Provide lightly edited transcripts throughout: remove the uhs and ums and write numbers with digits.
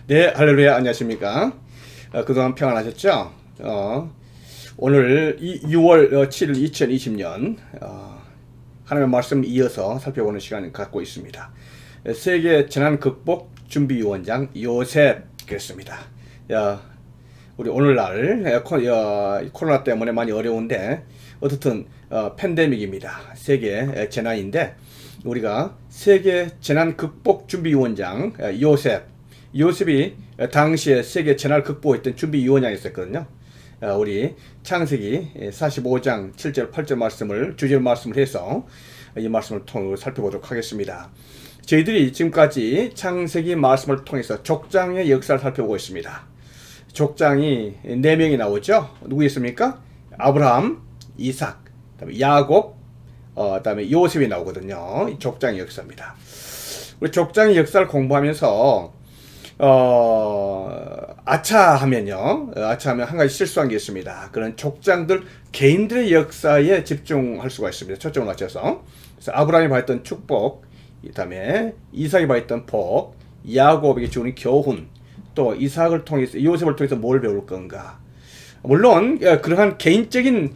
네, 할렐루야, 안녕하십니까? 그동안 평안하셨죠? 오늘 6월 7일 2020년 하나님의 말씀 이어서 살펴보는 시간을 갖고 있습니다. 세계 재난 극복 준비위원장 요셉이었습니다. 우리 오늘날 코로나 때문에 많이 어려운데 어떻든 팬데믹입니다. 세계 재난인데 우리가 세계 재난 극복 준비위원장 요셉이 당시에 세계 재난을 극복했던 준비위원장이었거든요. 우리 창세기 45장 7절 8절 말씀을 주제로 말씀을 해서 이 말씀을 통해 살펴보도록 하겠습니다. 저희들이 지금까지 창세기 말씀을 통해서 족장의 역사를 살펴보고 있습니다. 족장이 4명이 나오죠. 누구 있습니까? 아브라함, 이삭, 그다음에 야곱, 그다음에 요셉이 나오거든요. 이 족장의 역사입니다. 우리 족장의 역사를 공부하면서 아차하면 한 가지 실수한 게 있습니다. 그런 족장들 개인들의 역사에 집중할 수가 있습니다. 초점을 맞춰서. 그래서 아브라함이 받았던 축복, 그다음에 이삭이 받았던 복, 야곱에게 주는 교훈, 또 이삭을 통해서 요셉을 통해서 뭘 배울 건가. 물론 그러한 개인적인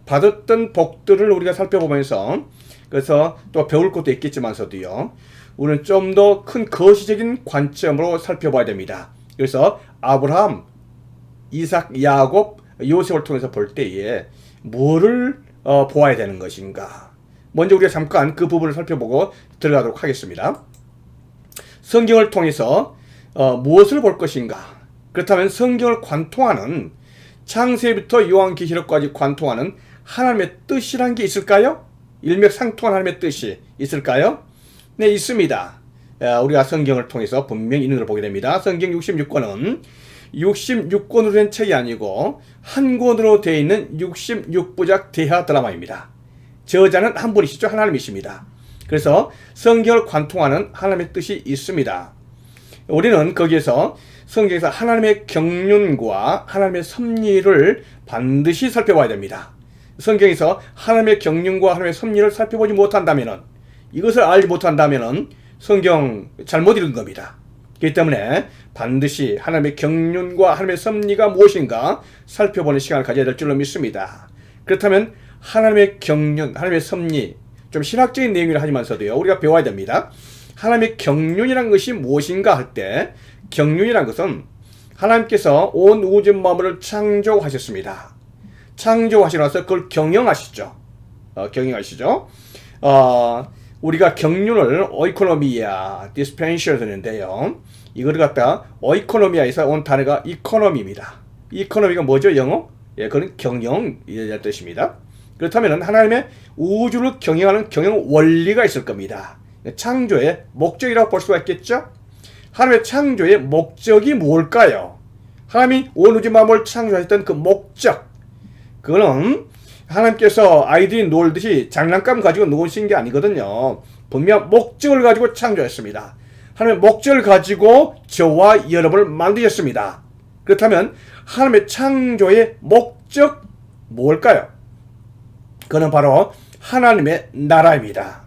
받았던 복들을 우리가 살펴보면서 그래서 또 배울 것도 있겠지만서도요. 우리는 좀 더 큰 거시적인 관점으로 살펴봐야 됩니다. 그래서 아브라함, 이삭, 야곱, 요셉을 통해서 볼 때에 뭐를 보아야 되는 것인가. 먼저 우리가 잠깐 그 부분을 살펴보고 들어가도록 하겠습니다. 성경을 통해서 무엇을 볼 것인가. 그렇다면 성경을 관통하는 창세부터 요한계시록까지 관통하는 하나님의 뜻이란 게 있을까요? 일맥상통한 하나님의 뜻이 있을까요? 네, 있습니다. 우리가 성경을 통해서 분명히 있는 걸 보게 됩니다. 성경 66권은 66권으로 된 책이 아니고 한 권으로 되어 있는 66부작 대하 드라마입니다. 저자는 한 분이시죠. 하나님이십니다. 그래서 성경을 관통하는 하나님의 뜻이 있습니다. 우리는 거기에서 성경에서 하나님의 경륜과 하나님의 섭리를 반드시 살펴봐야 됩니다. 성경에서 하나님의 경륜과 하나님의 섭리를 살펴보지 못한다면은, 이것을 알지 못한다면은 성경 잘못 읽은 겁니다. 그렇기 때문에 반드시 하나님의 경륜과 하나님의 섭리가 무엇인가 살펴보는 시간을 가져야 될 줄로 믿습니다. 그렇다면 하나님의 경륜, 하나님의 섭리, 좀 신학적인 내용이라 하지만서도요, 우리가 배워야 됩니다. 하나님의 경륜이란 것이 무엇인가 할 때, 경륜이란 것은 하나님께서 온 우주 만물을 창조하셨습니다. 창조하시고 나서 그걸 경영하시죠. 경영하시죠. 우리가 경륜을 오이코노미아, 디스펜셔를 쓰는데요. 이거를 갖다 오이코노미아에서 온 단어가 이코노미입니다. 이코노미가 뭐죠, 영어? 예, 그건 경영이라는 뜻입니다. 그렇다면 하나님의 우주를 경영하는 경영 원리가 있을 겁니다. 창조의 목적이라고 볼 수가 있겠죠? 하나님의 창조의 목적이 뭘까요? 하나님이 온 우주 만물을 창조하셨던 그 목적, 그거는 하나님께서 아이들이 놀듯이 장난감 가지고 노신 게 아니거든요. 분명 목적을 가지고 창조했습니다. 하나님의 목적을 가지고 저와 여러분을 만드셨습니다. 그렇다면 하나님의 창조의 목적 뭘까요? 그는 바로 하나님의 나라입니다.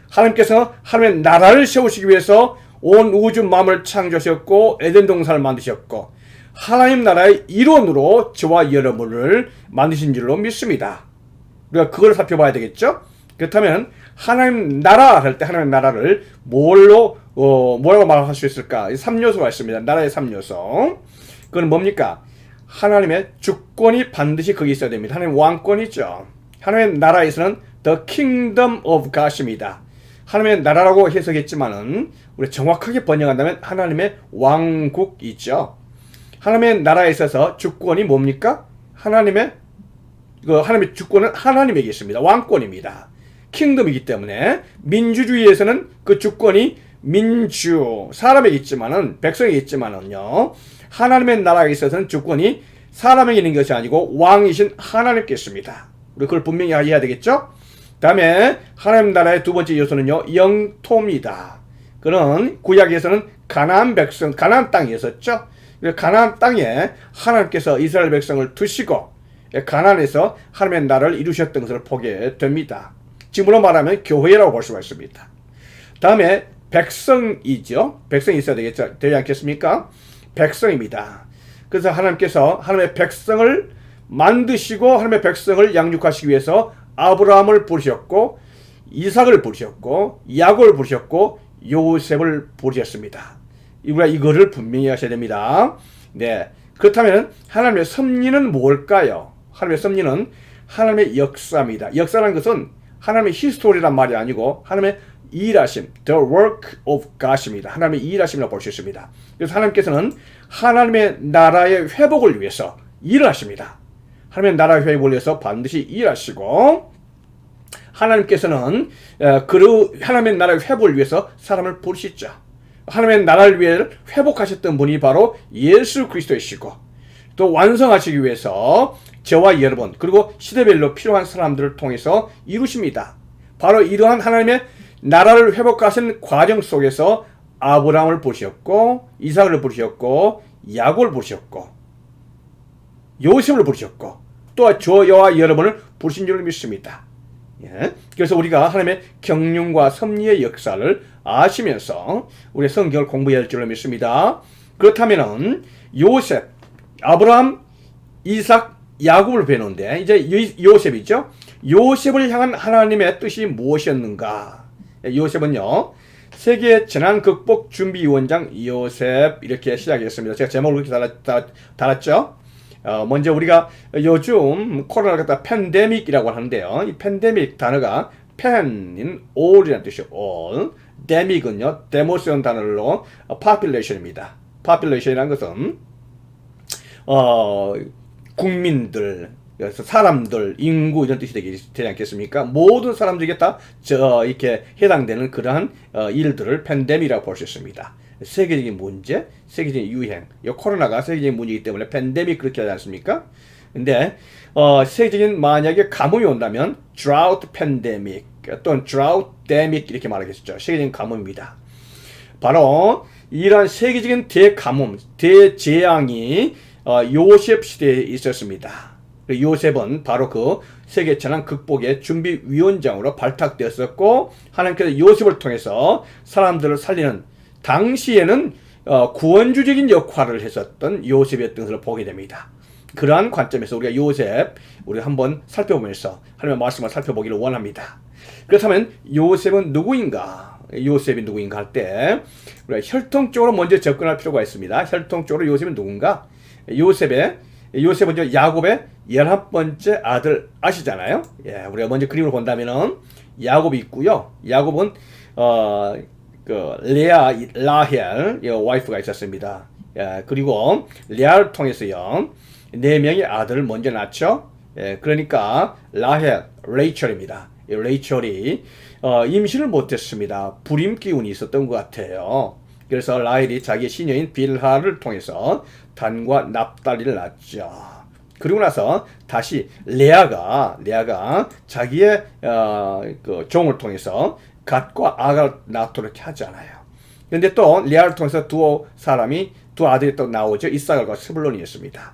하나님께서 하나님의 나라를 세우시기 위해서 온 우주 만물을 창조하셨고 에덴 동산을 만드셨고 하나님 나라의 일원으로 저와 여러분을 만드신 줄로 믿습니다. 우리가 그걸 살펴봐야 되겠죠? 그렇다면 하나님 나라 할 때 하나님 나라를 뭐라고 말할 수 있을까? 3요소가 있습니다. 나라의 3요소. 그건 뭡니까? 하나님의 주권이 반드시 거기 있어야 됩니다. 하나님 왕권이 있죠. 하나님의 나라에서는 The Kingdom of God입니다. 하나님의 나라라고 해석했지만은 우리 정확하게 번역한다면 하나님의 왕국이죠. 하나님의 나라에 있어서 주권이 뭡니까? 하나님의 주권은 하나님에게 있습니다. 왕권입니다. 킹덤이기 때문에 민주주의에서는 그 주권이 사람에게 있지만은, 백성에게 있지만은요, 하나님의 나라에 있어서는 주권이 사람에게 있는 것이 아니고 왕이신 하나님께 있습니다. 우리 그걸 분명히 이해해야 되겠죠? 다음에 하나님 나라의 두 번째 요소는요, 영토입니다. 그는 구약에서는 가나안 땅이 있었죠. 가나안 땅에 하나님께서 이스라엘 백성을 두시고 가나안에서 하나님의 나라를 이루셨던 것을 보게 됩니다. 지금으로 말하면 교회라고 볼 수가 있습니다. 다음에 백성이죠. 백성이 있어야 되지 않겠습니까? 백성입니다. 그래서 하나님께서 하나님의 백성을 만드시고 하나님의 백성을 양육하시기 위해서 아브라함을 부르셨고 이삭을 부르셨고 야곱을 부르셨고 요셉을 부르셨습니다. 우리가 이거를 분명히 하셔야 됩니다. 네, 그렇다면 하나님의 섭리는 뭘까요? 하나님의 섭리는 하나님의 역사입니다. 역사라는 것은 하나님의 히스토리란 말이 아니고 하나님의 일하심, the work of God입니다. 하나님의 일하심이라고 볼 수 있습니다. 그래서 하나님께서는 하나님의 나라의 회복을 위해서 일을 하십니다. 하나님의 나라의 회복을 위해서 반드시 일하시고 하나님께서는 하나님의 나라의 회복을 위해서 사람을 부르시죠. 하나님의 나라를 위해 회복하셨던 분이 바로 예수 그리스도이시고 또 완성하시기 위해서 저와 여러분 그리고 시대별로 필요한 사람들을 통해서 이루십니다. 바로 이러한 하나님의 나라를 회복하신 과정 속에서 아브라함을 부르셨고 이삭을 부르셨고 야곱을 부르셨고 요셉을 부르셨고 또 저와 여러분을 부르신 줄 믿습니다. 예. 그래서 우리가 하나님의 경륜과 섭리의 역사를 아시면서 우리 성경을 공부해야 할 줄로 믿습니다. 그렇다면은 요셉, 아브라함, 이삭, 야곱을 배우는데 이제 요셉이죠. 요셉을 향한 하나님의 뜻이 무엇이었는가? 요셉은요, 세계 재난 극복 준비위원장 요셉 이렇게 시작했습니다. 제가 제목을 그렇게 달았죠. 먼저 우리가 요즘 코로나를 갖다 팬데믹이라고 하는데요. 이 팬데믹 단어가 팬인 all이라는 뜻이에요. all. 데믹은요, 데모스라는 단어로 population입니다. population이라는 것은 국민들, 사람들, 인구 이런 뜻이 되지 않겠습니까? 모든 사람들에게 다 이렇게 해당되는 그러한 일들을 팬데믹이라고 볼 수 있습니다. 세계적인 문제, 세계적인 유행, 이 코로나가 세계적인 문제이기 때문에 팬데믹 그렇게 하지 않습니까? 근데 세계적인 만약에 가뭄이 온다면 drought pandemic 또는 droughtdemic 이렇게 말하겠죠. 세계적인 가뭄입니다. 바로 이러한 세계적인 대가뭄, 대재앙이 요셉 시대에 있었습니다. 요셉은 바로 그 세계 재난 극복의 준비위원장으로 발탁되었었고 하나님께서 요셉을 통해서 사람들을 살리는 당시에는 구원주적인 역할을 했었던 요셉이었던 것을 보게 됩니다. 그러한 관점에서 우리가 요셉 우리가 한번 살펴보면서 하나님의 말씀을 살펴보기를 원합니다. 그렇다면 요셉은 누구인가? 요셉이 누구인가 할 때 우리가 혈통적으로 먼저 접근할 필요가 있습니다. 혈통적으로 요셉은 누군가? 요셉은 야곱의 11번째 아들 아시잖아요. 예, 우리가 먼저 그림을 본다면은 야곱이 있고요. 야곱은 레아, 라헬 와이프가 있었습니다. 예, 그리고 레아를 통해서요 4명의 아들을 먼저 낳죠. 예, 그러니까 라헬, 레이첼입니다. 레이첼이 임신을 못했습니다. 불임 기운이 있었던 것 같아요. 그래서 라헬이 자기의 시녀인 빌하를 통해서 단과 납달리를 낳죠. 그리고 나서 다시 레아가 자기의 그 종을 통해서 갓과 아가를 낳도록 하잖아요. 그런데 또 레아를 통해서 두 아들이 또 나오죠. 이사갈과 스불론이었습니다.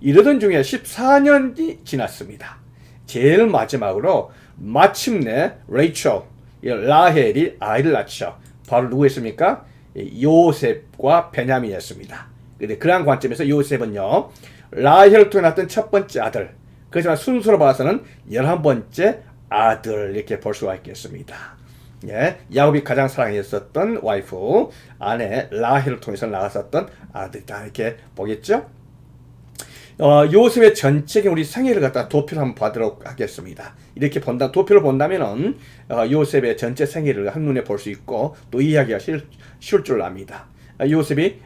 이러던 중에 14년이 지났습니다. 제일 마지막으로 마침내 레이첼, 라헬이 아이를 낳죠. 바로 누구였습니까? 요셉과 베냐민이었습니다. 근데 그러한 관점에서 요셉은요, 라헬을 통해 낳았던 첫 번째 아들, 그렇지만 순서로 봐서는 11번째 아들 이렇게 볼 수가 있겠습니다. 예, 야곱이 가장 사랑했었던 와이프, 아내 라헬을 통해서 낳았었던 아들이다 이렇게 보겠죠. 요셉의 전체적인 우리 생애를 갖다 도표를 한번 보도록 하겠습니다. 이렇게 도표를 본다면은 요셉의 전체 생애를 한눈에 볼 수 있고 또 이해하기가 쉬울 줄 압니다. 요셉이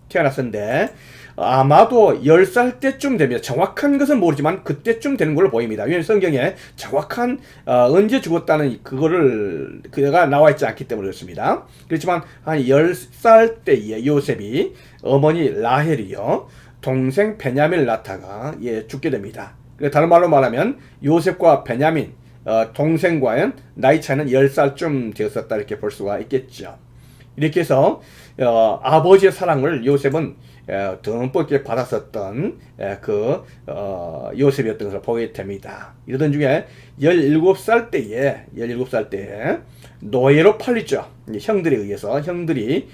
태어났는데 아마도 10살 때쯤 됩니다. 정확한 것은 모르지만 그때쯤 되는 걸로 보입니다. 왜냐하면 성경에 정확한 언제 죽었다는 그가 나와 있지 않기 때문에 그렇습니다. 그렇지만 한 10살 때에 요셉이 어머니 라헬이요 동생 베냐민을 낳다가 죽게 됩니다. 다른 말로 말하면 요셉과 베냐민 동생과의 나이 차이는 10살쯤 되었었다 이렇게 볼 수가 있겠죠. 이렇게 해서 아버지의 사랑을 요셉은 듬뿍 받았었던 요셉이었던 것을 보게 됩니다. 이러던 중에 17살 때에 노예로 팔리죠. 형들에 의해서 형들이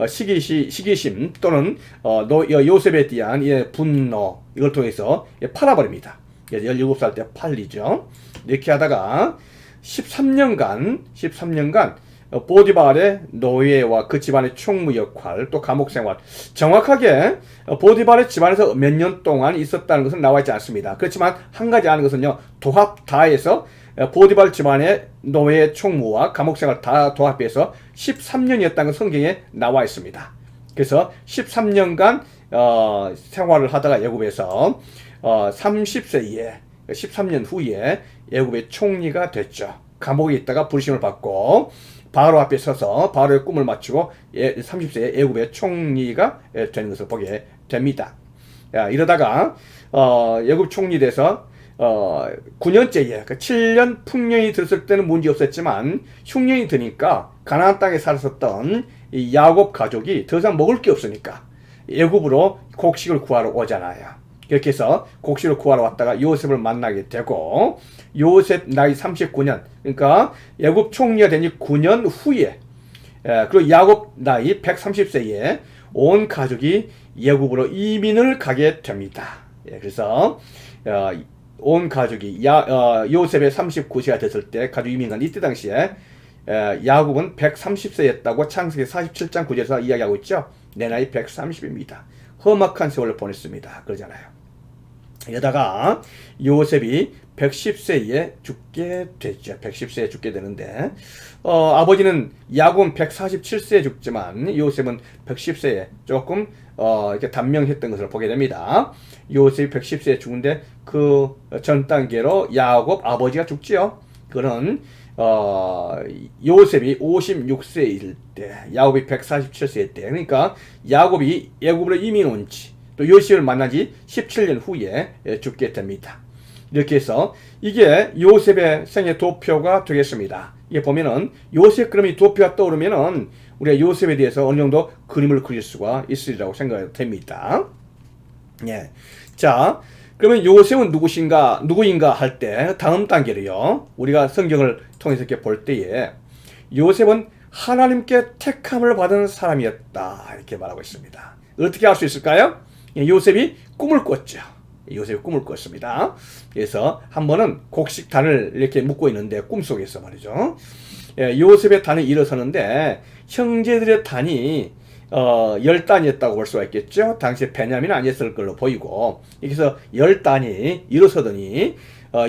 시기심 또는 요셉에 대한 분노 이걸 통해서 팔아버립니다. 17살 때 팔리죠. 이렇게 하다가 13년간 보디발의 노예와 그 집안의 총무 역할, 또 감옥 생활, 정확하게 보디발의 집안에서 몇 년 동안 있었다는 것은 나와 있지 않습니다. 그렇지만 한 가지 아는 것은요, 도합 다해서 보디발 집안의 노예 총무와 감옥 생활 다 도합해서 13년이었다는 건 성경에 나와 있습니다. 그래서 13년간 생활을 하다가 애굽에서 30세에 13년 후에 애굽의 총리가 됐죠. 감옥에 있다가 불심을 받고 바로 앞에 서서 바로의 꿈을 맞추고 30세에 애굽의 총리가 되는 것을 보게 됩니다. 이러다가 애굽 총리 돼서 9년째에 7년 풍년이 들었을 때는 문제 없었지만 흉년이 드니까 가나안 땅에 살았었던 이 야곱 가족이 더 이상 먹을 게 없으니까 애굽으로 곡식을 구하러 오잖아요. 그렇게 해서 곡식을 구하러 왔다가 요셉을 만나게 되고, 요셉 나이 39년, 그러니까 애굽 총리가 된 지 9년 후에, 그리고 야곱 나이 130세에 온 가족이 애굽으로 이민을 가게 됩니다. 그래서 온 가족이 요셉의 39세가 됐을 때 가족 이민 간 이때 당시에 야곱은 130세였다고 창세기 47장 9절에서 이야기하고 있죠. 내 나이 130입니다. 험악한 세월을 보냈습니다. 그러잖아요. 이러다가 요셉이 110세에 죽게 됐죠. 110세에 죽게 되는데 아버지는 야곱은 147세에 죽지만 요셉은 110세에 조금 이렇게 단명했던 것을 보게 됩니다. 요셉이 110세에 죽은데 그 전 단계로 야곱 아버지가 죽지요. 그는 요셉이 56세일 때, 야곱이 147세일 때, 그러니까 야곱이 애굽으로 이민 온 지, 또 요셉을 만난 지 17년 후에 죽게 됩니다. 이렇게 해서 이게 요셉의 생애 도표가 되겠습니다. 이게 보면은 요셉 그림이 도표가 떠오르면은 우리가 요셉에 대해서 어느 정도 그림을 그릴 수가 있으리라고 생각이 됩니다. 예. 자, 그러면 요셉은 누구인가 할 때 다음 단계로요. 우리가 성경을 통해서 이렇게 볼 때에 요셉은 하나님께 택함을 받은 사람이었다. 이렇게 말하고 있습니다. 어떻게 알 수 있을까요? 요셉이 꿈을 꿨죠. 요셉이 꿈을 꿨습니다. 그래서 한 번은 곡식단을 이렇게 묶고 있는데 꿈속에서 말이죠. 요셉의 단이 일어서는데 형제들의 단이 10단이었다고 볼 수가 있겠죠. 당시에 베냐민은 아니었을 걸로 보이고, 그래서 10단이 일어서더니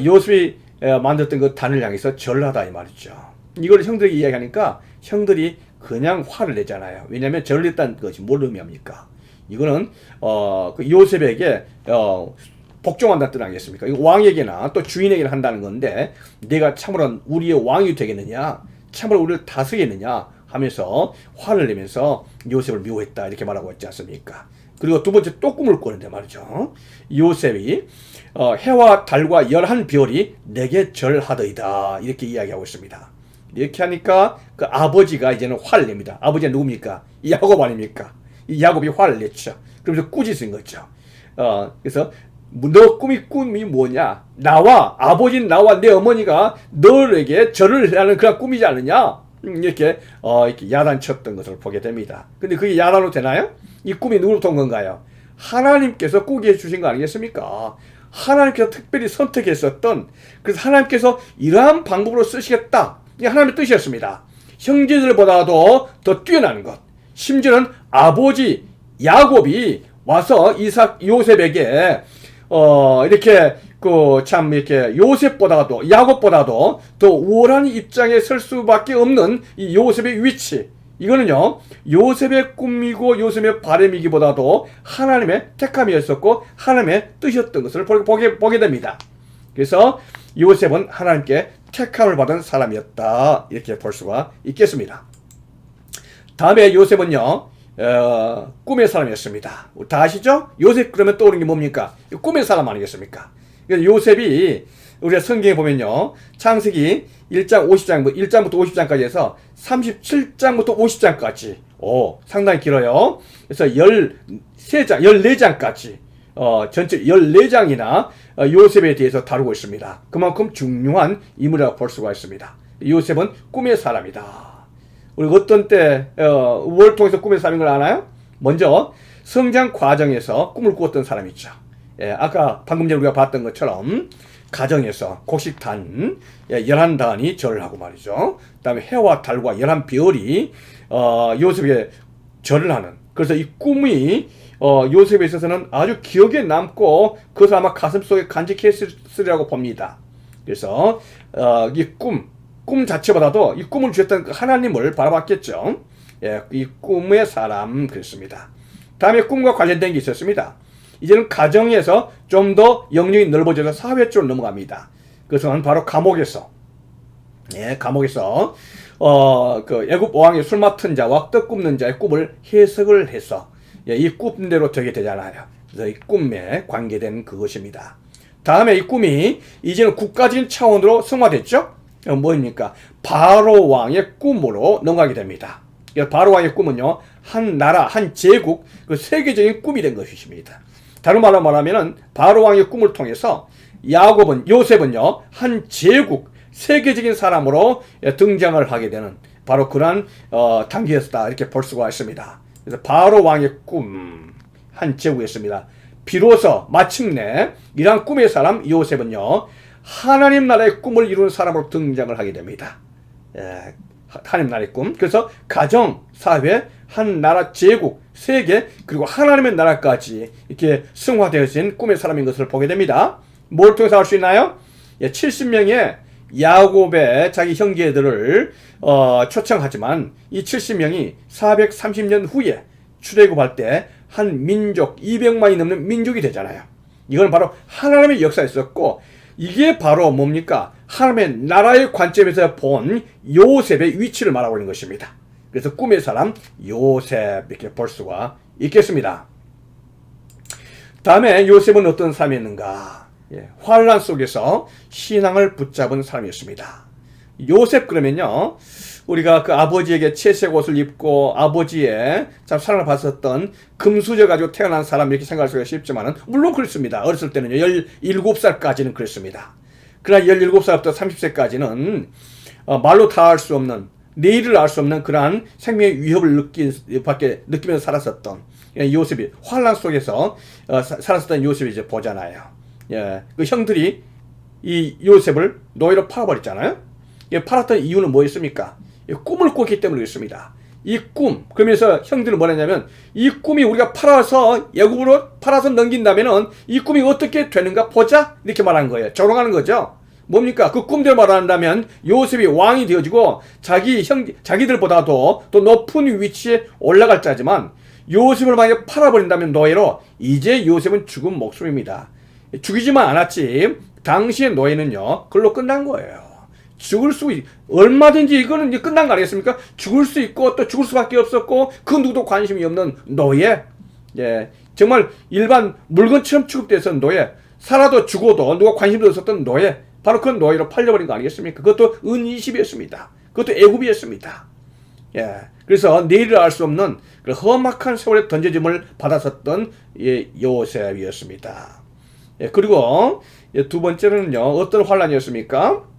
요셉이 만들었던 그 단을 향해서 절하다 이 말이죠. 이걸 형들이 이야기하니까 형들이 그냥 화를 내잖아요. 왜냐하면 절했다는 것이 뭘 의미합니까? 이거는 그 요셉에게 복종한다는 뜻 아니겠습니까? 이거 왕에게나 또 주인에게나 한다는 건데, 내가 참으로 우리의 왕이 되겠느냐, 참으로 우리를 다스리겠느냐 하면서 화를 내면서 요셉을 미워했다 이렇게 말하고 있지 않습니까? 그리고 두 번째 또 꿈을 꾸는데 말이죠. 요셉이 해와 달과 11별이 내게 절하더이다 이렇게 이야기하고 있습니다. 이렇게 하니까 그 아버지가 이제는 화를 냅니다. 아버지가 누굽니까? 야곱 아닙니까? 이 야곱이 화를 냈죠. 그러면서 꾸짖은 거죠. 그래서 너 꿈이 뭐냐? 아버지는 나와 내 어머니가 너에게 절을 하는 그런 꿈이지 않느냐? 이렇게 야단쳤던 것을 보게 됩니다. 근데 그게 야단으로 되나요? 이 꿈이 누구로부터 온 건가요? 하나님께서 꾸게 해주신 거 아니겠습니까? 하나님께서 특별히 선택했었던, 그래서 하나님께서 이러한 방법으로 쓰시겠다, 이게 하나님의 뜻이었습니다. 형제들보다도 더 뛰어난 것, 심지어는 아버지 야곱이 와서 요셉에게 이렇게 이렇게 요셉보다도 야곱보다도 더 우월한 입장에 설 수밖에 없는 이 요셉의 위치, 이거는요 요셉의 꿈이고 요셉의 바람이기보다도 하나님의 택함이었었고 하나님의 뜻이었던 것을 보게 됩니다. 그래서 요셉은 하나님께 택함을 받은 사람이었다 이렇게 볼 수가 있겠습니다. 다음에 요셉은요 꿈의 사람이었습니다. 다 아시죠? 요셉 그러면 떠오르는 게 뭡니까? 꿈의 사람 아니겠습니까? 요셉이 우리가 성경에 보면요. 창세기 1장 50장, 1장부터 50장까지 해서 37장부터 50장까지. 상당히 길어요. 그래서 13장, 14장까지. 전체 14장이나 요셉에 대해서 다루고 있습니다. 그만큼 중요한 인물이라고 볼 수가 있습니다. 요셉은 꿈의 사람이다. 우리 어떤 때, 뭘 통해서 꿈의 사람인 걸 아나요? 먼저, 성장 과정에서 꿈을 꾸었던 사람이 있죠. 아까 방금 전에 우리가 봤던 것처럼, 가정에서 곡식단, 11단이 절을 하고 말이죠. 그 다음에 해와 달과 11별이, 요셉에게 절을 하는. 그래서 이 꿈이, 요셉에 있어서는 아주 기억에 남고, 그것을 아마 가슴속에 간직했으리라고 봅니다. 그래서, 이 꿈 자체보다도 이 꿈을 주셨던 하나님을 바라봤겠죠. 이 꿈의 사람, 그랬습니다. 다음에 꿈과 관련된 게 있었습니다. 이제는 가정에서 좀 더 영역이 넓어져서 사회 쪽으로 넘어갑니다. 그것은 바로 감옥에서, 감옥에서, 그 애굽 왕의 술 맡은 자와 떡 굽는 자의 꿈을 해석을 해서, 이 꿈대로 되게 되잖아요. 그래서 이 꿈에 관계된 그것입니다. 다음에 이 꿈이 이제는 국가적인 차원으로 승화됐죠? 뭐입니까? 바로 왕의 꿈으로 넘어가게 됩니다. 바로 왕의 꿈은요, 한 나라, 한 제국, 그 세계적인 꿈이 된 것입니다. 다른 말로 말하면은 바로 왕의 꿈을 통해서 요셉은요, 한 제국, 세계적인 사람으로 등장을 하게 되는 바로 그러한 단계였다, 이렇게 볼 수가 있습니다. 그래서 바로 왕의 꿈, 한 제국이었습니다. 비로소 마침내 이러한 꿈의 사람 요셉은요, 하나님 나라의 꿈을 이루는 사람으로 등장을 하게 됩니다. 하나님 나라의 꿈. 그래서 가정, 사회, 한 나라, 제국, 세계, 그리고 하나님의 나라까지 이렇게 승화되어진 꿈의 사람인 것을 보게 됩니다. 뭘 통해서 알 수 있나요? 70명의 야곱의 자기 형제들을 초청하지만 이 70명이 430년 후에 출애굽할 때 한 민족 200만이 넘는 민족이 되잖아요. 이건 바로 하나님의 역사였었고, 이게 바로 뭡니까? 하나님의 나라의 관점에서 본 요셉의 위치를 말하고 있는 것입니다. 그래서 꿈의 사람 요셉, 이렇게 볼 수가 있겠습니다. 다음에 요셉은 어떤 사람이었는가? 환란 속에서 신앙을 붙잡은 사람이었습니다. 요셉 그러면요, 우리가 그 아버지에게 채색 옷을 입고 아버지의 참 사랑을 받았던 금수저 가지고 태어난 사람, 이렇게 생각할 수가 쉽지만은 물론 그렇습니다. 어렸을 때는요 17살까지는 그랬습니다. 그러나 17살부터 30세까지는 말로 다 할 수 없는, 내일을 알 수 없는 그러한 생명의 위협을 느끼면서 살았었던 요셉이 환란 속에서 살았었던 요셉이 이제 보잖아요. 그 형들이 이 요셉을 노예로 팔아버렸잖아요. 팔았던 이유는 뭐였습니까? 꿈을 꿨기 때문에 그렇습니다. 이 꿈, 그러면서 형들은 뭐라 했냐면, 이 꿈이 우리가 팔아서 애굽으로 팔아서 넘긴다면은 이 꿈이 어떻게 되는가 보자, 이렇게 말한 거예요. 조롱하는 거죠. 뭡니까? 그 꿈대로 말한다면 요셉이 왕이 되어지고 자기들보다도 더 높은 위치에 올라갈 자지만, 요셉을 만약에 팔아버린다면 노예로, 이제 요셉은 죽은 목숨입니다. 죽이지만 않았지 당시의 노예는요 그걸로 끝난 거예요. 얼마든지 이거는 이제 끝난 거 아니겠습니까? 죽을 수 있고 또 죽을 수밖에 없었고, 그 누구도 관심이 없는 노예. 정말 일반 물건처럼 취급돼서 노예. 살아도 죽어도 누가 관심도 없었던 노예. 바로 그런 노예로 팔려버린 거 아니겠습니까? 그것도 은20이었습니다. 그것도 애굽이었습니다. 그래서 내일을 알 수 없는 그런 험악한 세월에 던져짐을 받았었던 요셉이었습니다. 그리고 두 번째는요, 어떤 환란이었습니까?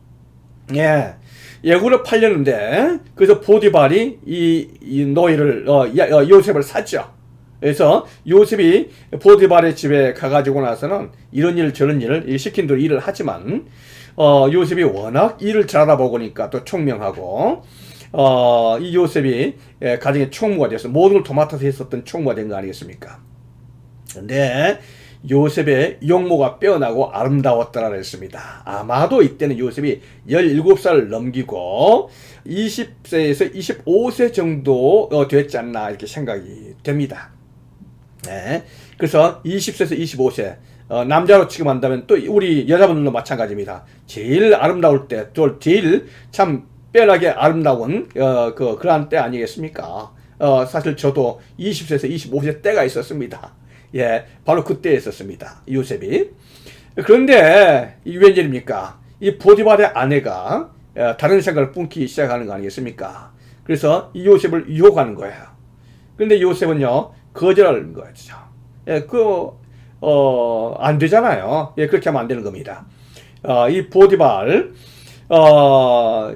애굽으로 팔렸는데, 그래서 포디발이 이 노예를, 요셉을 샀죠. 그래서 요셉이 포디발의 집에 가가지고 나서는 이런 일 저런 일을 시킨 대로 일을 하지만, 요셉이 워낙 일을 잘하다 보니까 또 총명하고, 이 요셉이 가정의 총무가 돼서 모든 걸 도맡아서 했었던 총무가 된 거 아니겠습니까? 근데 요셉의 용모가 빼어나고 아름다웠더라 그랬습니다. 아마도 이때는 요셉이 17살을 넘기고 20세에서 25세 정도 됐지 않나, 이렇게 생각이 됩니다. 그래서 20세에서 25세, 남자로 취급한다면 또 우리 여자분들도 마찬가지입니다. 제일 아름다울 때, 또 제일 참 빼어나게 아름다운 그러한 때 아니겠습니까? 사실 저도 20세에서 25세 때가 있었습니다. 바로 그때 있었습니다. 요셉이. 그런데 이 웬일입니까? 이 보디발의 아내가 다른 생각을 뿜기 시작하는 거 아니겠습니까? 그래서 이 요셉을 유혹하는 거예요. 그런데 요셉은요, 거절하는 거죠. 안 되잖아요. 그렇게 하면 안 되는 겁니다. 이 보디발,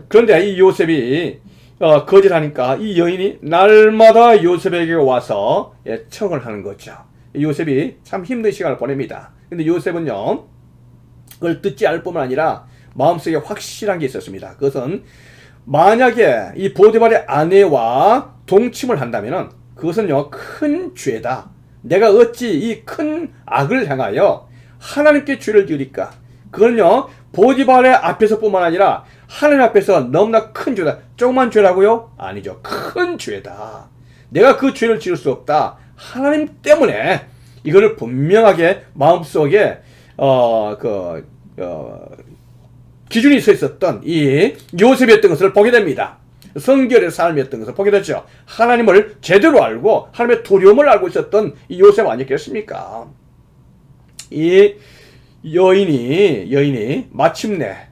그런데 이 요셉이 거절하니까 이 여인이 날마다 요셉에게 와서 청을 하는 거죠. 요셉이 참 힘든 시간을 보냅니다. 근데 요셉은요, 그걸 듣지 않을 뿐만 아니라 마음속에 확실한 게 있었습니다. 그것은 만약에 이 보디발의 아내와 동침을 한다면은 그것은요, 큰 죄다. 내가 어찌 이 큰 악을 향하여 하나님께 죄를 지으리까? 그건요, 보디발의 앞에서뿐만 아니라 하나님 앞에서 너무나 큰 죄다. 조그만 죄라고요? 아니죠. 큰 죄다. 내가 그 죄를 지을 수 없다. 하나님 때문에 이거를 분명하게 마음속에 기준이 서 있었던 이 요셉이었던 것을 보게 됩니다. 성결의 삶이었던 것을 보게 되죠. 하나님을 제대로 알고 하나님의 두려움을 알고 있었던 이 요셉 아니겠습니까? 이 여인이 마침내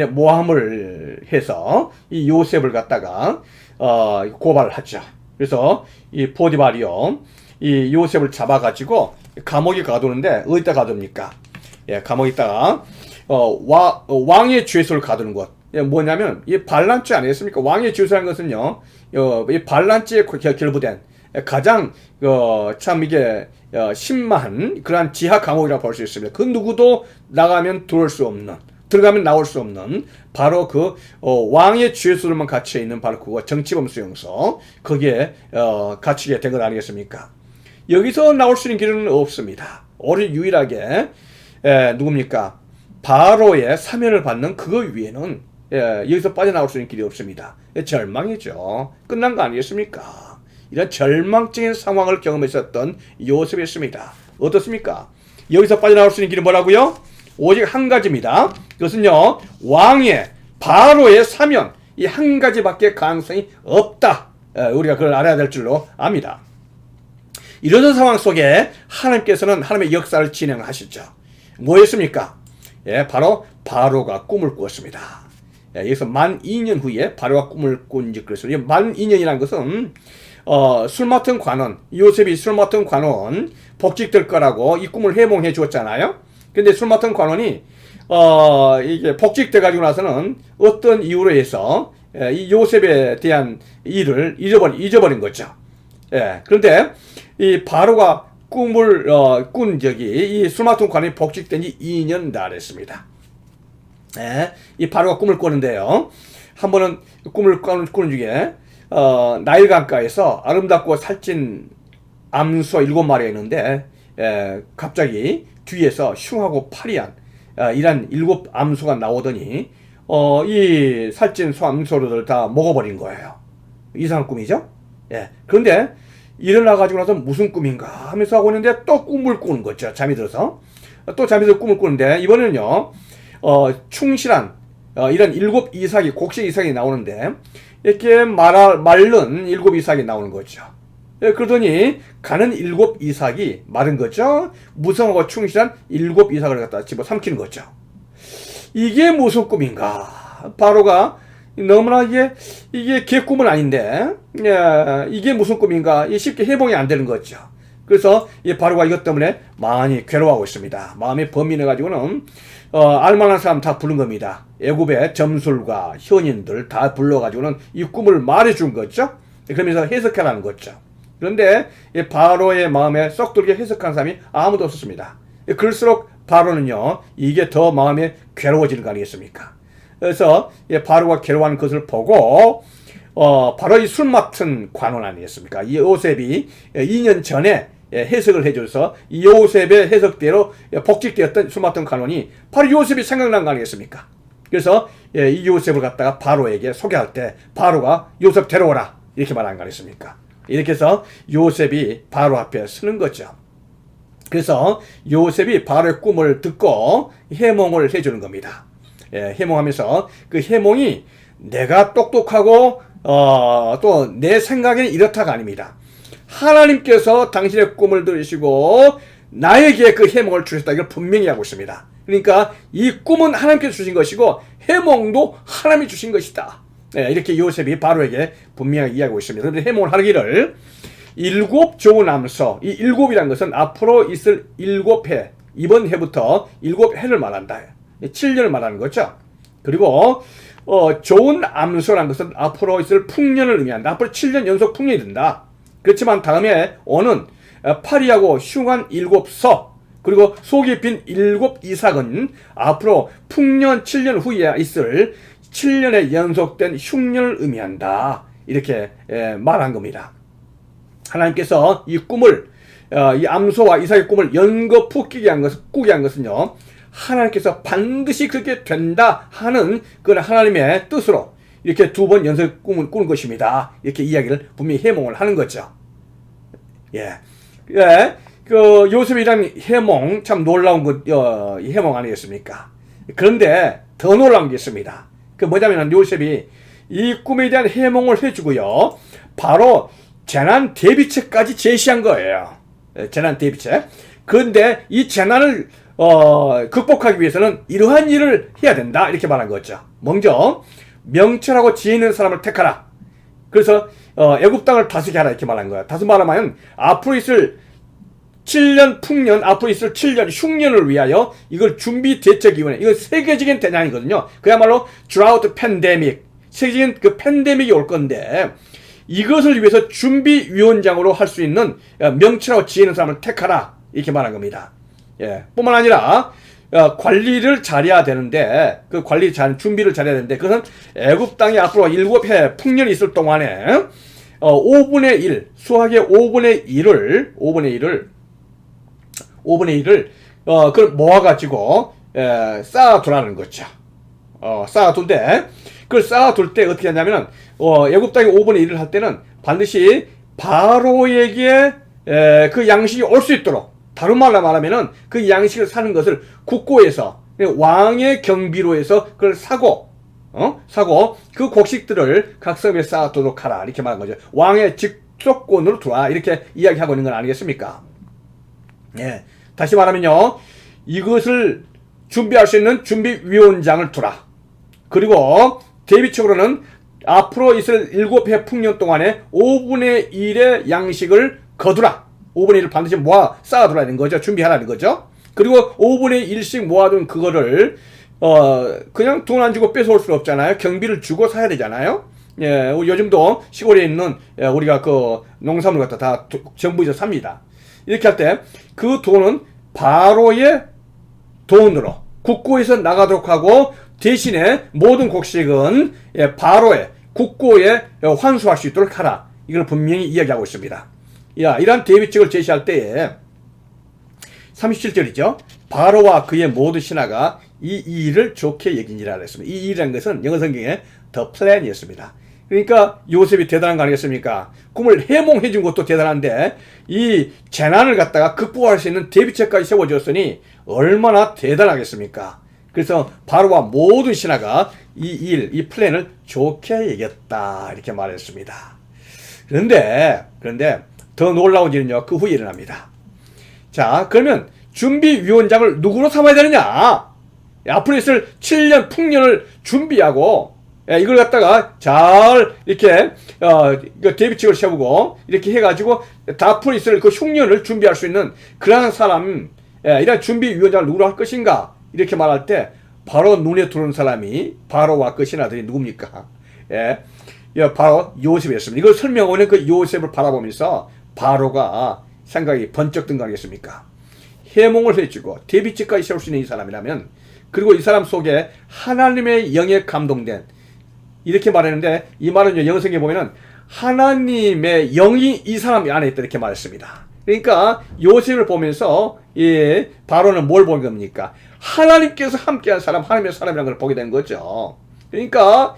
모함을 해서 이 요셉을 갖다가 고발을 하죠. 그래서 이 포디발이요, 이 요셉을 잡아가지고 감옥에 가두는데 어디다 가둡니까? 감옥에 있다가 왕의 죄수를 가두는 곳. 뭐냐면 이 반란죄 아니겠습니까? 왕의 죄수라는 것은요, 이 반란죄에 결부된 가장 참 이게 심한 그러한 지하 감옥이라고 볼 수 있습니다. 그 누구도 나가면 들어올 수 없는, 들어가면 나올 수 없는 바로 그 왕의 죄수로만 갇혀 있는 바로 그거 정치범 수용소, 거기에 갇히게 된 것 아니겠습니까? 여기서 나올 수 있는 길은 없습니다. 오직 유일하게 누굽니까? 바로의 사면을 받는 그거 위에는 여기서 빠져나올 수 있는 길이 없습니다. 절망이죠. 끝난 거 아니겠습니까? 이런 절망적인 상황을 경험했었던 요셉이었습니다. 어떻습니까? 여기서 빠져나올 수 있는 길은 뭐라고요? 오직 한 가지입니다. 그것은요, 왕의 바로의 사면, 이 한 가지밖에 가능성이 없다. 우리가 그걸 알아야 될 줄로 압니다. 이런 상황 속에 하나님께서는 하나님의 역사를 진행하시죠. 뭐였습니까? 바로 바로가 꿈을 꾸었습니다. 여기서 만 2년 후에 바로가 꿈을 꾼지 그랬어요. 만 2년이라는 것은 술 맡은 관원, 요셉이 술 맡은 관원 복직될 거라고 이 꿈을 해몽해 주었잖아요. 근데 술 맡은 관원이 이게 복직돼 가지고 나서는 어떤 이유로 해서 이 요셉에 대한 일을 잊어버린 거죠. 그런데 이 바로가 꿈을 꾼 적이 이 술 맡은 관원이 복직된 지 2년 달했습니다. 이 바로가 꿈을 꾸는데요. 한 번은 꿈을 꾸는 중에 나일 강가에서 아름답고 살찐 암소 7마리가 있는데 갑자기 뒤에서 흉하고 파리한 이런 7 암소가 나오더니 이 살찐 암소를 다 먹어버린 거예요. 이상한 꿈이죠. 그런데 일어나가지고 나서 무슨 꿈인가 하면서 하고 있는데 또 꿈을 꾸는 거죠. 잠이 들어서 또 잠이 들어서 꿈을 꾸는데 이번에는요, 충실한 이런 7 이삭이, 곡식 이삭이 나오는데 이렇게 마른 7 이삭이 나오는 거죠. 그러더니 가는 7 이삭이 마른 거죠. 무성하고 충실한 7 이삭을 갖다 집어 삼키는 거죠. 이게 무슨 꿈인가? 바로가 너무나 이게 개꿈은 아닌데 이게 무슨 꿈인가? 쉽게 해몽이 안 되는 거죠. 그래서 이 바로가 이것 때문에 많이 괴로워하고 있습니다. 마음이 범민해가지고는 알만한 사람 다 부른 겁니다. 애굽의 점술가, 현인들 다 불러가지고는 이 꿈을 말해준 거죠. 그러면서 해석하라는 거죠. 그런데 이 바로의 마음에 쏙 들게 해석한 사람이 아무도 없었습니다. 그럴수록 바로는요, 이게 더 마음이 괴로워지는 거 아니겠습니까? 그래서 바로가 괴로워하는 것을 보고 바로 이 술 맡은 관원 아니겠습니까? 이 요셉이 2년 전에 해석을 해줘서 이 요셉의 해석대로 복직되었던 술 맡은 관원이 바로 요셉이 생각난 거 아니겠습니까? 그래서 이 요셉을 갖다가 바로에게 소개할 때 바로가 요셉 데려오라 이렇게 말한 거 아니겠습니까? 이렇게 해서 요셉이 바로 앞에 서는 거죠. 그래서 요셉이 바로의 꿈을 듣고 해몽을 해주는 겁니다. 해몽하면서 그 해몽이 내가 똑똑하고 또 내 생각에는 이렇다가 아닙니다. 하나님께서 당신의 꿈을 들으시고 나에게 그 해몽을 주셨다. 이걸 분명히 하고 있습니다. 그러니까 이 꿈은 하나님께서 주신 것이고 해몽도 하나님이 주신 것이다. 이렇게 요셉이 바로에게 분명하게 이야기하고 있습니다. 그런데 해몽을 하기를 일곱 좋은 암소, 이 일곱이란 것은 앞으로 있을 7해, 이번 해부터 7해를 말한다. 7년을 말하는 거죠. 그리고 좋은 암소라는 것은 앞으로 있을 풍년을 의미한다. 앞으로 7년 연속 풍년이 된다. 그렇지만 다음에 오는 파리하고 흉한 7서, 그리고 속이 빈 7 이삭은 앞으로 풍년 7년 후에 있을 7년의 연속된 흉년을 의미한다. 이렇게 말한 겁니다. 하나님께서 이 꿈을, 이 암소와 이삭의 꿈을 연거푸 꾸게 한 것은요, 하나님께서 반드시 그렇게 된다 하는 그런 하나님의 뜻으로 이렇게 2번 연속 꿈을 꾸는 것입니다. 이렇게 이야기를 분명히 해몽을 하는 거죠. 그 요셉이란 해몽 참 놀라운 해몽 아니겠습니까? 그런데 더 놀라운 게 있습니다. 그 뭐냐면 요셉이 이 꿈에 대한 해몽을 해주고요, 바로 재난 대비책까지 제시한 거예요. 재난 대비책. 그런데 이 재난을 극복하기 위해서는 이러한 일을 해야 된다, 이렇게 말한 거죠. 먼저 명철하고 지혜 있는 사람을 택하라. 그래서 애굽 땅을 다스리게 하라, 이렇게 말한 거야. 다시 말하면 앞으로 있을 7년 풍년, 앞으로 있을 7년 흉년을 위하여 이걸 준비 대책위원회, 이거 세계적인 대난이거든요. 그야말로 drought pandemic, 세계적인 그 팬데믹이 올 건데, 이것을 위해서 준비위원장으로 할 수 있는 명철하고 지혜 있는 사람을 택하라, 이렇게 말한 겁니다. 뿐만 아니라 관리를 잘해야 되는데, 그 준비를 잘해야 되는데, 그것은 애굽 땅에 앞으로 7해 풍년이 있을 동안에 5분의 1, 수학의 5분의 1을 그걸 모아가지고 쌓아두라는 거죠. 쌓아둔데, 그걸 쌓아둘 때 어떻게 하냐면은 애굽 땅에 5분의 1을 할 때는 반드시 바로에게 그 양식이 올 수 있도록, 다른 말로 말하면은 그 양식을 사는 것을 국고에서, 왕의 경비로에서 그걸 사고 그 곡식들을 각 섬에 쌓아두도록 하라, 이렇게 말한 거죠. 왕의 직속권으로 두라, 이렇게 이야기하고 있는 건 아니겠습니까? 다시 말하면요, 이것을 준비할 수 있는 준비위원장을 두라. 그리고 대비책으로는 앞으로 있을 7해 풍년 동안에 5분의 1의 양식을 거두라. 5분의 1을 반드시 모아 쌓아두라는 거죠. 준비하라는 거죠. 그리고 5분의 1씩 모아둔 그거를 그냥 돈 안 주고 뺏어올 수 없잖아요. 경비를 주고 사야 되잖아요. 요즘도 시골에 있는 우리가 그 농산물 갖다 다 정부에서 삽니다. 이렇게 할 때 그 돈은 바로의 돈으로 국고에서 나가도록 하고, 대신에 모든 곡식은 바로의 국고에 환수할 수 있도록 하라. 이걸 분명히 이야기하고 있습니다. 이러한 대비책을 제시할 때에 37절이죠. 바로와 그의 모든 신하가 이 일을 좋게 여긴지라 했습니다. 이 일이라는 것은 영어 성경에 the plan이었습니다. 그러니까 요셉이 대단한 거 아니겠습니까? 꿈을 해몽해 준 것도 대단한데 이 재난을 갖다가 극복할 수 있는 대비책까지 세워줬으니 얼마나 대단하겠습니까? 그래서 바로와 모든 신하가 이 플랜을 좋게 여겼다, 이렇게 말했습니다. 그런데 더 놀라운 일은요, 그 후에 일어납니다. 자, 그러면 준비위원장을 누구로 삼아야 되느냐? 앞으로 있을 7년 풍년을 준비하고, 이걸 갖다가 잘 이렇게 대비책을 세우고 이렇게 해가지고 앞으로 있을 그 흉년을 준비할 수 있는 그러한 사람, 이런 준비위원장을 누구로 할 것인가? 이렇게 말할 때 바로 눈에 들어오는 사람이 바로와 그 신하들이 누굽니까? 바로 요셉이었습니다. 이걸 설명하는 그 요셉을 바라보면서 바로가 생각이 번쩍 든 거 아니겠습니까? 해몽을 해주고 대비책까지 세울 수 있는 이 사람이라면, 그리고 이 사람 속에 하나님의 영에 감동된, 이렇게 말했는데 이 말은 영성에 보면은 하나님의 영이 이 사람 안에 있다, 이렇게 말했습니다. 그러니까 요셉을 보면서 바로는 뭘 본 겁니까? 하나님께서 함께한 사람, 하나님의 사람이라는 걸 보게 된 거죠. 그러니까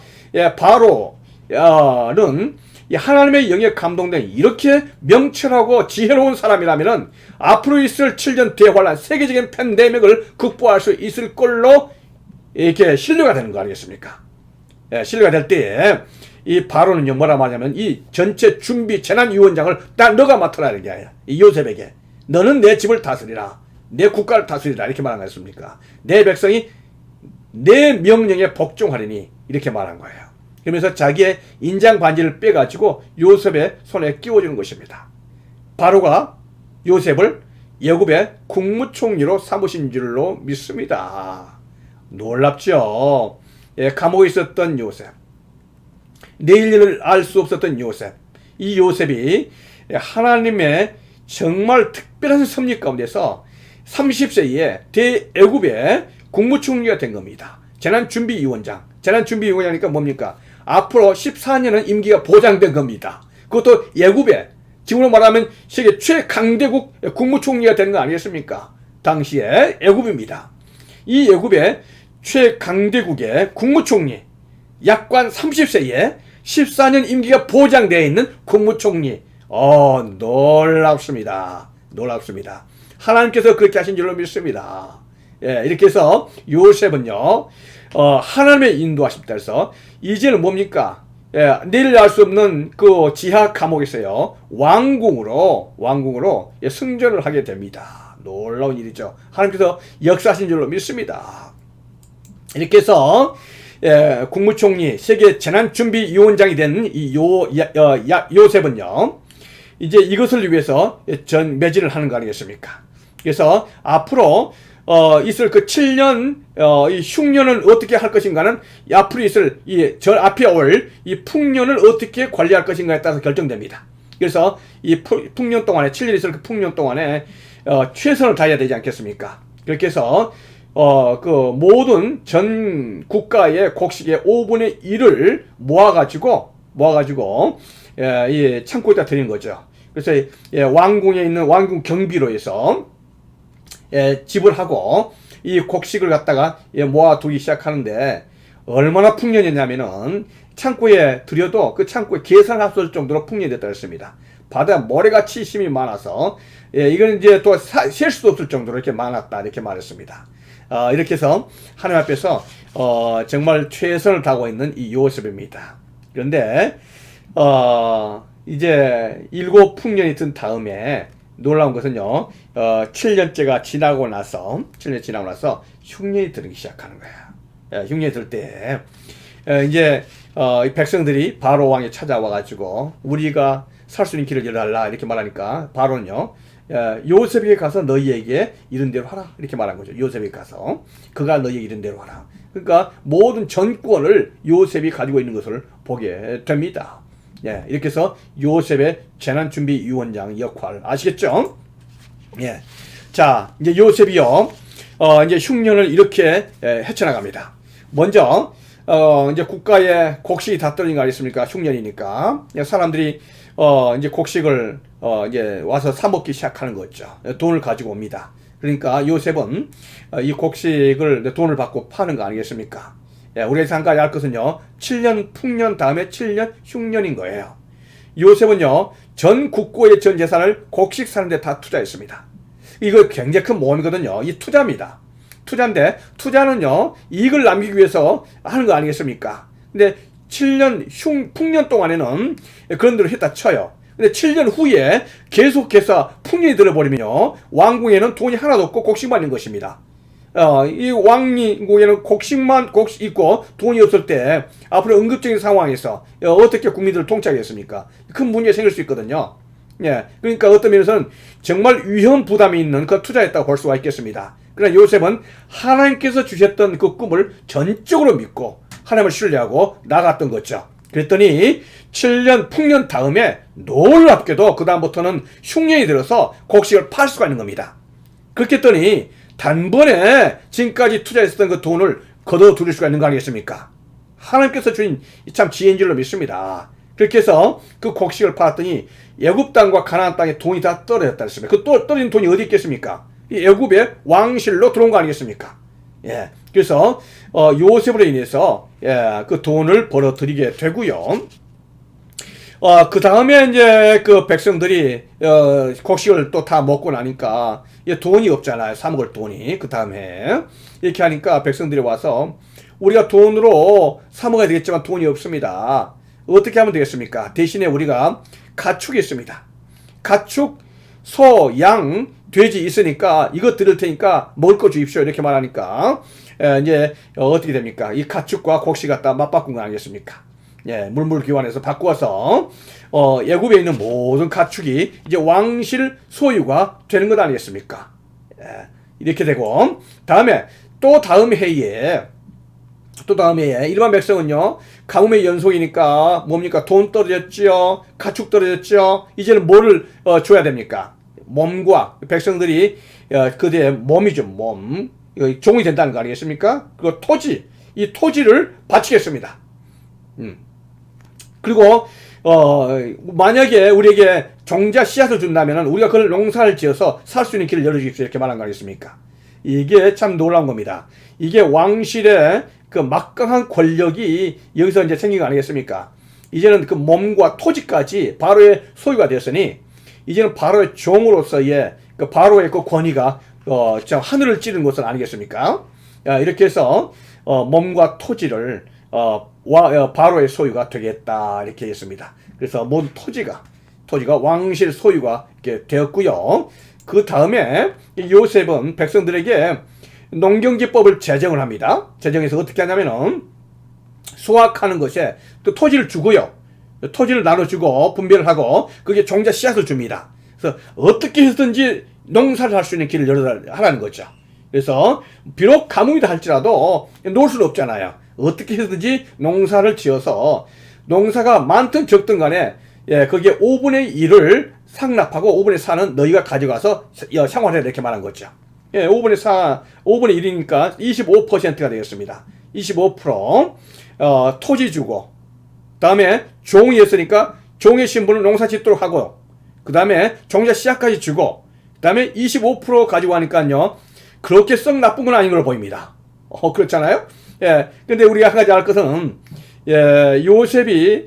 바로는 하나님의 영에 감동된 이렇게 명철하고 지혜로운 사람이라면은 앞으로 있을 7년 대환란, 세계적인 팬데믹을 극복할 수 있을 걸로 이렇게 신뢰가 되는 거 아니겠습니까? 신뢰가 될 때에 이 바로는요, 뭐라 말하냐면 이 전체 준비 재난위원장을 딱 너가 맡으라는 게 아니라 이 요셉에게 너는 내 집을 다스리라. 내 국가를 다스리라 이렇게 말한 거 아닙니까? 내 백성이 내 명령에 복종하리니 이렇게 말한 거예요. 그러면서 자기의 인장 반지를 빼가지고 요셉의 손에 끼워주는 것입니다. 바로가 요셉을 애굽의 국무총리로 삼으신 줄로 믿습니다. 놀랍죠? 예, 감옥에 있었던 요셉, 내일을 알 수 없었던 요셉, 이 요셉이 하나님의 정말 특별한 섭리 가운데서 30세에 대애굽의 국무총리가 된 겁니다. 재난준비위원장. 재난준비위원장이니까 뭡니까? 앞으로 14년은 임기가 보장된 겁니다. 그것도 애굽의 지금으로 말하면 세계 최강대국 국무총리가 되는 거 아니겠습니까? 당시에 애굽입니다. 이 애굽의 최강대국의 국무총리, 약관 30세에 14년 임기가 보장되어 있는 국무총리. 놀랍습니다. 놀랍습니다. 하나님께서 그렇게 하신 줄로 믿습니다. 예, 이렇게 해서 요셉은요, 하나님의 인도하심 따라서 이제는 뭡니까? 예, 내일 알 수 없는 그 지하 감옥에서요, 왕궁으로 예, 승전을 하게 됩니다. 놀라운 일이죠. 하나님께서 역사하신 줄로 믿습니다. 이렇게 해서 예, 국무총리, 세계 재난준비위원장이 된 이 요셉은요, 이제 이것을 위해서 전 매진을 하는 거 아니겠습니까? 그래서 앞으로 있을 그 7년 이 흉년을 어떻게 할 것인가는 앞으로 있을 저 앞에 올 이 풍년을 어떻게 관리할 것인가에 따라서 결정됩니다. 그래서 이 풍년 동안에 7년 있을 그 풍년 동안에 최선을 다해야 되지 않겠습니까? 그렇게 해서 그 모든 전 국가의 곡식의 5분의 1을 모아가지고 이 창고에다 드린 거죠. 그래서 왕궁에 있는 왕궁 경비로 해서 지불하고 이 곡식을 갖다가 모아두기 시작하는데 얼마나 풍년이냐면은 창고에 들여도 그 창고에 계산할 수 없을 정도로 풍년이 됐다고 했습니다. 바다에 모래같이 힘이 많아서 이건 이제 또 셀 수도 없을 정도로 이렇게 많았다 이렇게 말했습니다. 이렇게 해서 하나님 앞에서 정말 최선을 다하고 있는 이 요셉입니다. 그런데 이제 7풍년이 든 다음에 놀라운 것은요, 7년째가 지나고 나서 흉년이 들기 시작하는 거야. 흉년이 들 때, 이제, 이 백성들이 바로 왕이 찾아와가지고, 우리가 살 수 있는 길을 열어달라, 이렇게 말하니까, 바로는요, 요셉에게 가서 너희에게 이런 대로 하라, 이렇게 말한 거죠. 요셉에게 가서. 그가 너희에게 이런 대로 하라. 그러니까, 모든 전권을 요셉이 가지고 있는 것을 보게 됩니다. 예, 이렇게 해서 요셉의 재난준비위원장 역할 아시겠죠? 예, 자 이제 요셉이요, 이제 흉년을 이렇게 헤쳐나갑니다. 먼저 이제 국가의 곡식이 다 떨어진 거 아니겠습니까? 흉년이니까 사람들이 이제 곡식을 이제 와서 사 먹기 시작하는 거죠. 돈을 가지고 옵니다. 그러니까 요셉은 이 곡식을 돈을 받고 파는 거 아니겠습니까? 예, 우리가 한 가지 알 것은요, 7년 풍년 다음에 7년 흉년인 거예요. 요셉은요, 전 국고의 전 재산을 곡식 사는 데 다 투자했습니다. 이거 굉장히 큰 모험이거든요. 이 투자입니다. 투자인데, 투자는요, 이익을 남기기 위해서 하는 거 아니겠습니까? 근데 7년 풍년 동안에는 그런 대로 했다 쳐요. 근데 7년 후에 계속해서 풍년이 들어버리면요, 왕궁에는 돈이 하나도 없고 곡식만 있는 것입니다. 이 왕궁에는 곡식 있고 돈이 없을 때 앞으로 응급적인 상황에서 어떻게 국민들을 통치하겠습니까? 큰 문제가 생길 수 있거든요. 예, 그러니까 어떤 면에서는 정말 위험 부담이 있는 그 투자였다고 볼 수가 있겠습니다. 그러나 요셉은 하나님께서 주셨던 그 꿈을 전적으로 믿고 하나님을 신뢰하고 나갔던 거죠. 그랬더니 7년 풍년 다음에 놀랍게도 그 다음부터는 흉년이 들어서 곡식을 팔 수가 있는 겁니다. 그렇게 했더니 단번에 지금까지 투자했었던 그 돈을 걷어들일 수가 있는 거 아니겠습니까? 하나님께서 주신 참 지혜인 줄로 믿습니다. 그렇게 해서 그 곡식을 팔았더니 애굽 땅과 가나안 땅에 돈이 다 떨어졌다 했습니다. 그 떨어진 돈이 어디 있겠습니까? 이 애굽의 왕실로 들어온 거 아니겠습니까? 예. 그래서 요셉으로 인해서 그 돈을 벌어들이게 되고요. 그 다음에 이제 그 백성들이 곡식을 또 다 먹고 나니까 돈이 없잖아요. 사 먹을 돈이. 그 다음에 이렇게 하니까 백성들이 와서 우리가 돈으로 사 먹어야 되겠지만 돈이 없습니다. 어떻게 하면 되겠습니까? 대신에 우리가 가축이 있습니다. 가축, 소, 양, 돼지 있으니까 이거 드릴 테니까 먹을 거 주십시오. 이렇게 말하니까 이제 어떻게 됩니까? 이 가축과 곡식 갖다 맞바꾼 거 아니겠습니까? 예, 물물 교환해서 바꾸어서 애굽에 있는 모든 가축이 이제 왕실 소유가 되는 것 아니겠습니까? 예, 이렇게 되고 다음 해에 일반 백성은요, 가뭄의 연속이니까 뭡니까? 돈 떨어졌죠, 가축 떨어졌죠. 이제는 뭐를 줘야 됩니까? 몸과 백성들이 그들의 몸이죠, 몸. 종이 된다는 거 아니겠습니까? 그리고 토지, 이 토지를 바치겠습니다. 그리고 만약에 우리에게 종자 씨앗을 준다면 우리가 그걸 농사를 지어서 살 수 있는 길을 열어주십시오. 이렇게 말한 거 아니겠습니까? 이게 참 놀라운 겁니다. 이게 왕실의 그 막강한 권력이 여기서 이제 생긴 거 아니겠습니까? 이제는 그 몸과 토지까지 바로의 소유가 되었으니 이제는 바로의 종으로서의 그 바로의 그 권위가 하늘을 찌르는 것은 아니겠습니까? 이렇게 해서 몸과 토지를 바로의 소유가 되겠다 이렇게 했습니다. 그래서 모든 토지가 왕실 소유가 이렇게 되었고요. 그 다음에 요셉은 백성들에게 농경지법을 제정을 합니다. 제정해서 어떻게 하냐면은 수확하는 것에 또 토지를 주고요. 토지를 나눠주고 분배를 하고 그게 종자 씨앗을 줍니다. 그래서 어떻게 해서든지 농사를 할 수 있는 길을 열어하라는 거죠. 그래서 비록 가뭄이다 할지라도 놓을 수는 없잖아요. 어떻게 해서든지 농사를 지어서 농사가 많든 적든 간에 거기에 5분의 1을 상납하고 5분의 4는 너희가 가져가서 생활해라 이렇게 말한 거죠. 5분의 1이니까 25%가 되겠습니다. 25% 토지 주고 다음에 종이었으니까 종의 신분을 농사 짓도록 하고 그 다음에 종자 씨앗까지 주고 그 다음에 25% 가지고 하니까요 그렇게 썩 나쁜 건 아닌 걸로 보입니다. 그렇잖아요? 근데 우리가 한 가지 알 것은 요셉이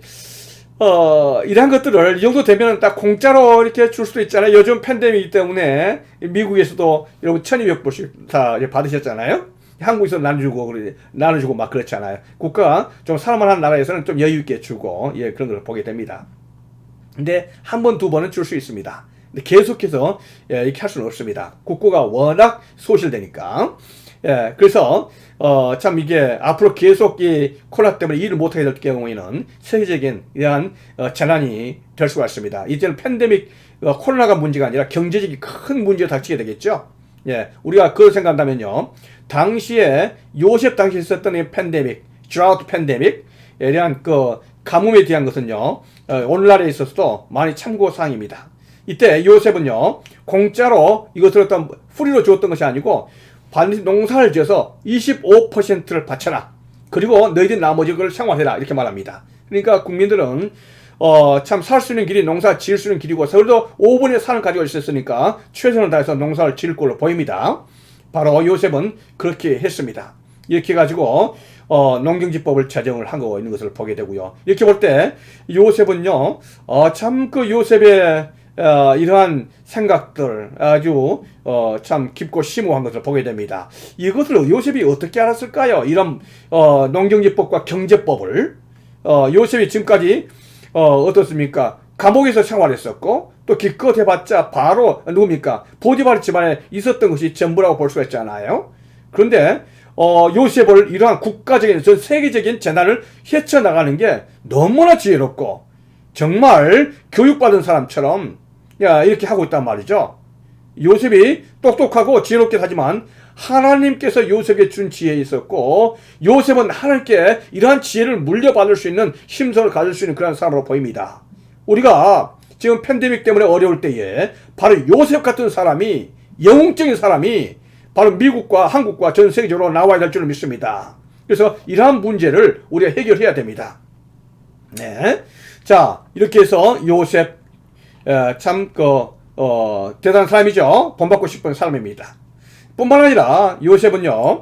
이러한 것들을 이 정도 되면 딱 공짜로 이렇게 줄 수도 있잖아요. 요즘 팬데믹이기 때문에 미국에서도 여러분 1200불씩 다 받으셨잖아요. 한국에서 나눠주고 막 그렇잖아요. 국가가 좀 살만한 나라에서는 좀 여유있게 주고 그런 걸 보게 됩니다. 근데 한 번, 두 번은 줄 수 있습니다. 근데 계속해서 이렇게 할 수는 없습니다. 국고가 워낙 소실되니까. 그래서 참 이게 앞으로 계속 이 코로나 때문에 일을 못하게 될 경우에는 세계적인 이러한 재난이 될 수가 있습니다. 이제는 팬데믹 코로나가 문제가 아니라 경제적인 큰 문제가 닥치게 되겠죠. 우리가 그걸 생각한다면요, 당시에 요셉 당시에 있었던 이 팬데믹, 드라우트 팬데믹, 이러한 그 가뭄에 대한 것은요, 오늘날에 있어서도 많이 참고 사항입니다. 이때 요셉은요, 공짜로 이것을 어떤 프리로 주었던 것이 아니고 반드시 농사를 지어서 25%를 바쳐라. 그리고 너희들 나머지 걸 생활해라. 이렇게 말합니다. 그러니까 국민들은 참 살 수 있는 길이 농사 지을 수 있는 길이고 서울도 5분의 4를 가지고 있었으니까 최선을 다해서 농사를 지을 걸로 보입니다. 바로 요셉은 그렇게 했습니다. 이렇게 해가지고 농경지법을 제정을 하고 있는 것을 보게 되고요. 이렇게 볼 때 요셉은요, 참 그 요셉의 이러한 생각들 아주 참 깊고 심오한 것을 보게 됩니다. 이것을 요셉이 어떻게 알았을까요? 이런 농경지법과 경제법을 요셉이 지금까지 어떻습니까? 감옥에서 생활했었고 또 기껏 해봤자 바로 누굽니까? 보디발 집안에 있었던 것이 전부라고 볼 수가 있잖아요. 그런데 요셉을 이러한 국가적인 전 세계적인 재난을 헤쳐나가는 게 너무나 지혜롭고 정말 교육받은 사람처럼 이렇게 하고 있단 말이죠. 요셉이 똑똑하고 지혜롭게 하지만 하나님께서 요셉에게 준 지혜에 있었고 요셉은 하나님께 이러한 지혜를 물려받을 수 있는 힘성을 가질 수 있는 그런 사람으로 보입니다. 우리가 지금 팬데믹 때문에 어려울 때에 바로 요셉 같은 사람이, 영웅적인 사람이 바로 미국과 한국과 전 세계적으로 나와야 될 줄 믿습니다. 그래서 이러한 문제를 우리가 해결해야 됩니다. 자, 이렇게 해서 요셉 참 대단한 사람이죠. 본받고 싶은 사람입니다. 뿐만 아니라 요셉은요,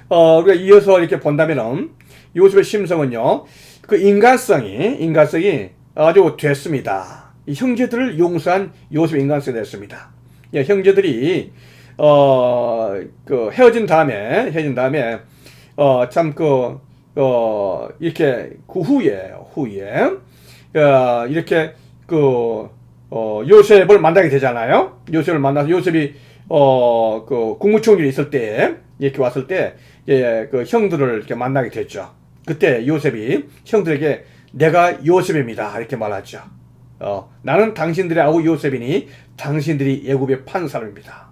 우리가 이어서 이렇게 본다면은 요셉의 심성은요, 그 인간성이 아주 됐습니다. 이 형제들을 용서한 요셉의 인간성이 됐습니다. 형제들이 헤어진 다음에 참 이렇게 그 후에 이렇게 요셉을 만나게 되잖아요. 요셉을 만나서 요셉이 그 국무총리 있을 때 이렇게 왔을 때 그 형들을 이렇게 만나게 됐죠. 그때 요셉이 형들에게 내가 요셉입니다 이렇게 말하죠. 나는 당신들의 아우 요셉이니 당신들이 애굽에 판 사람입니다.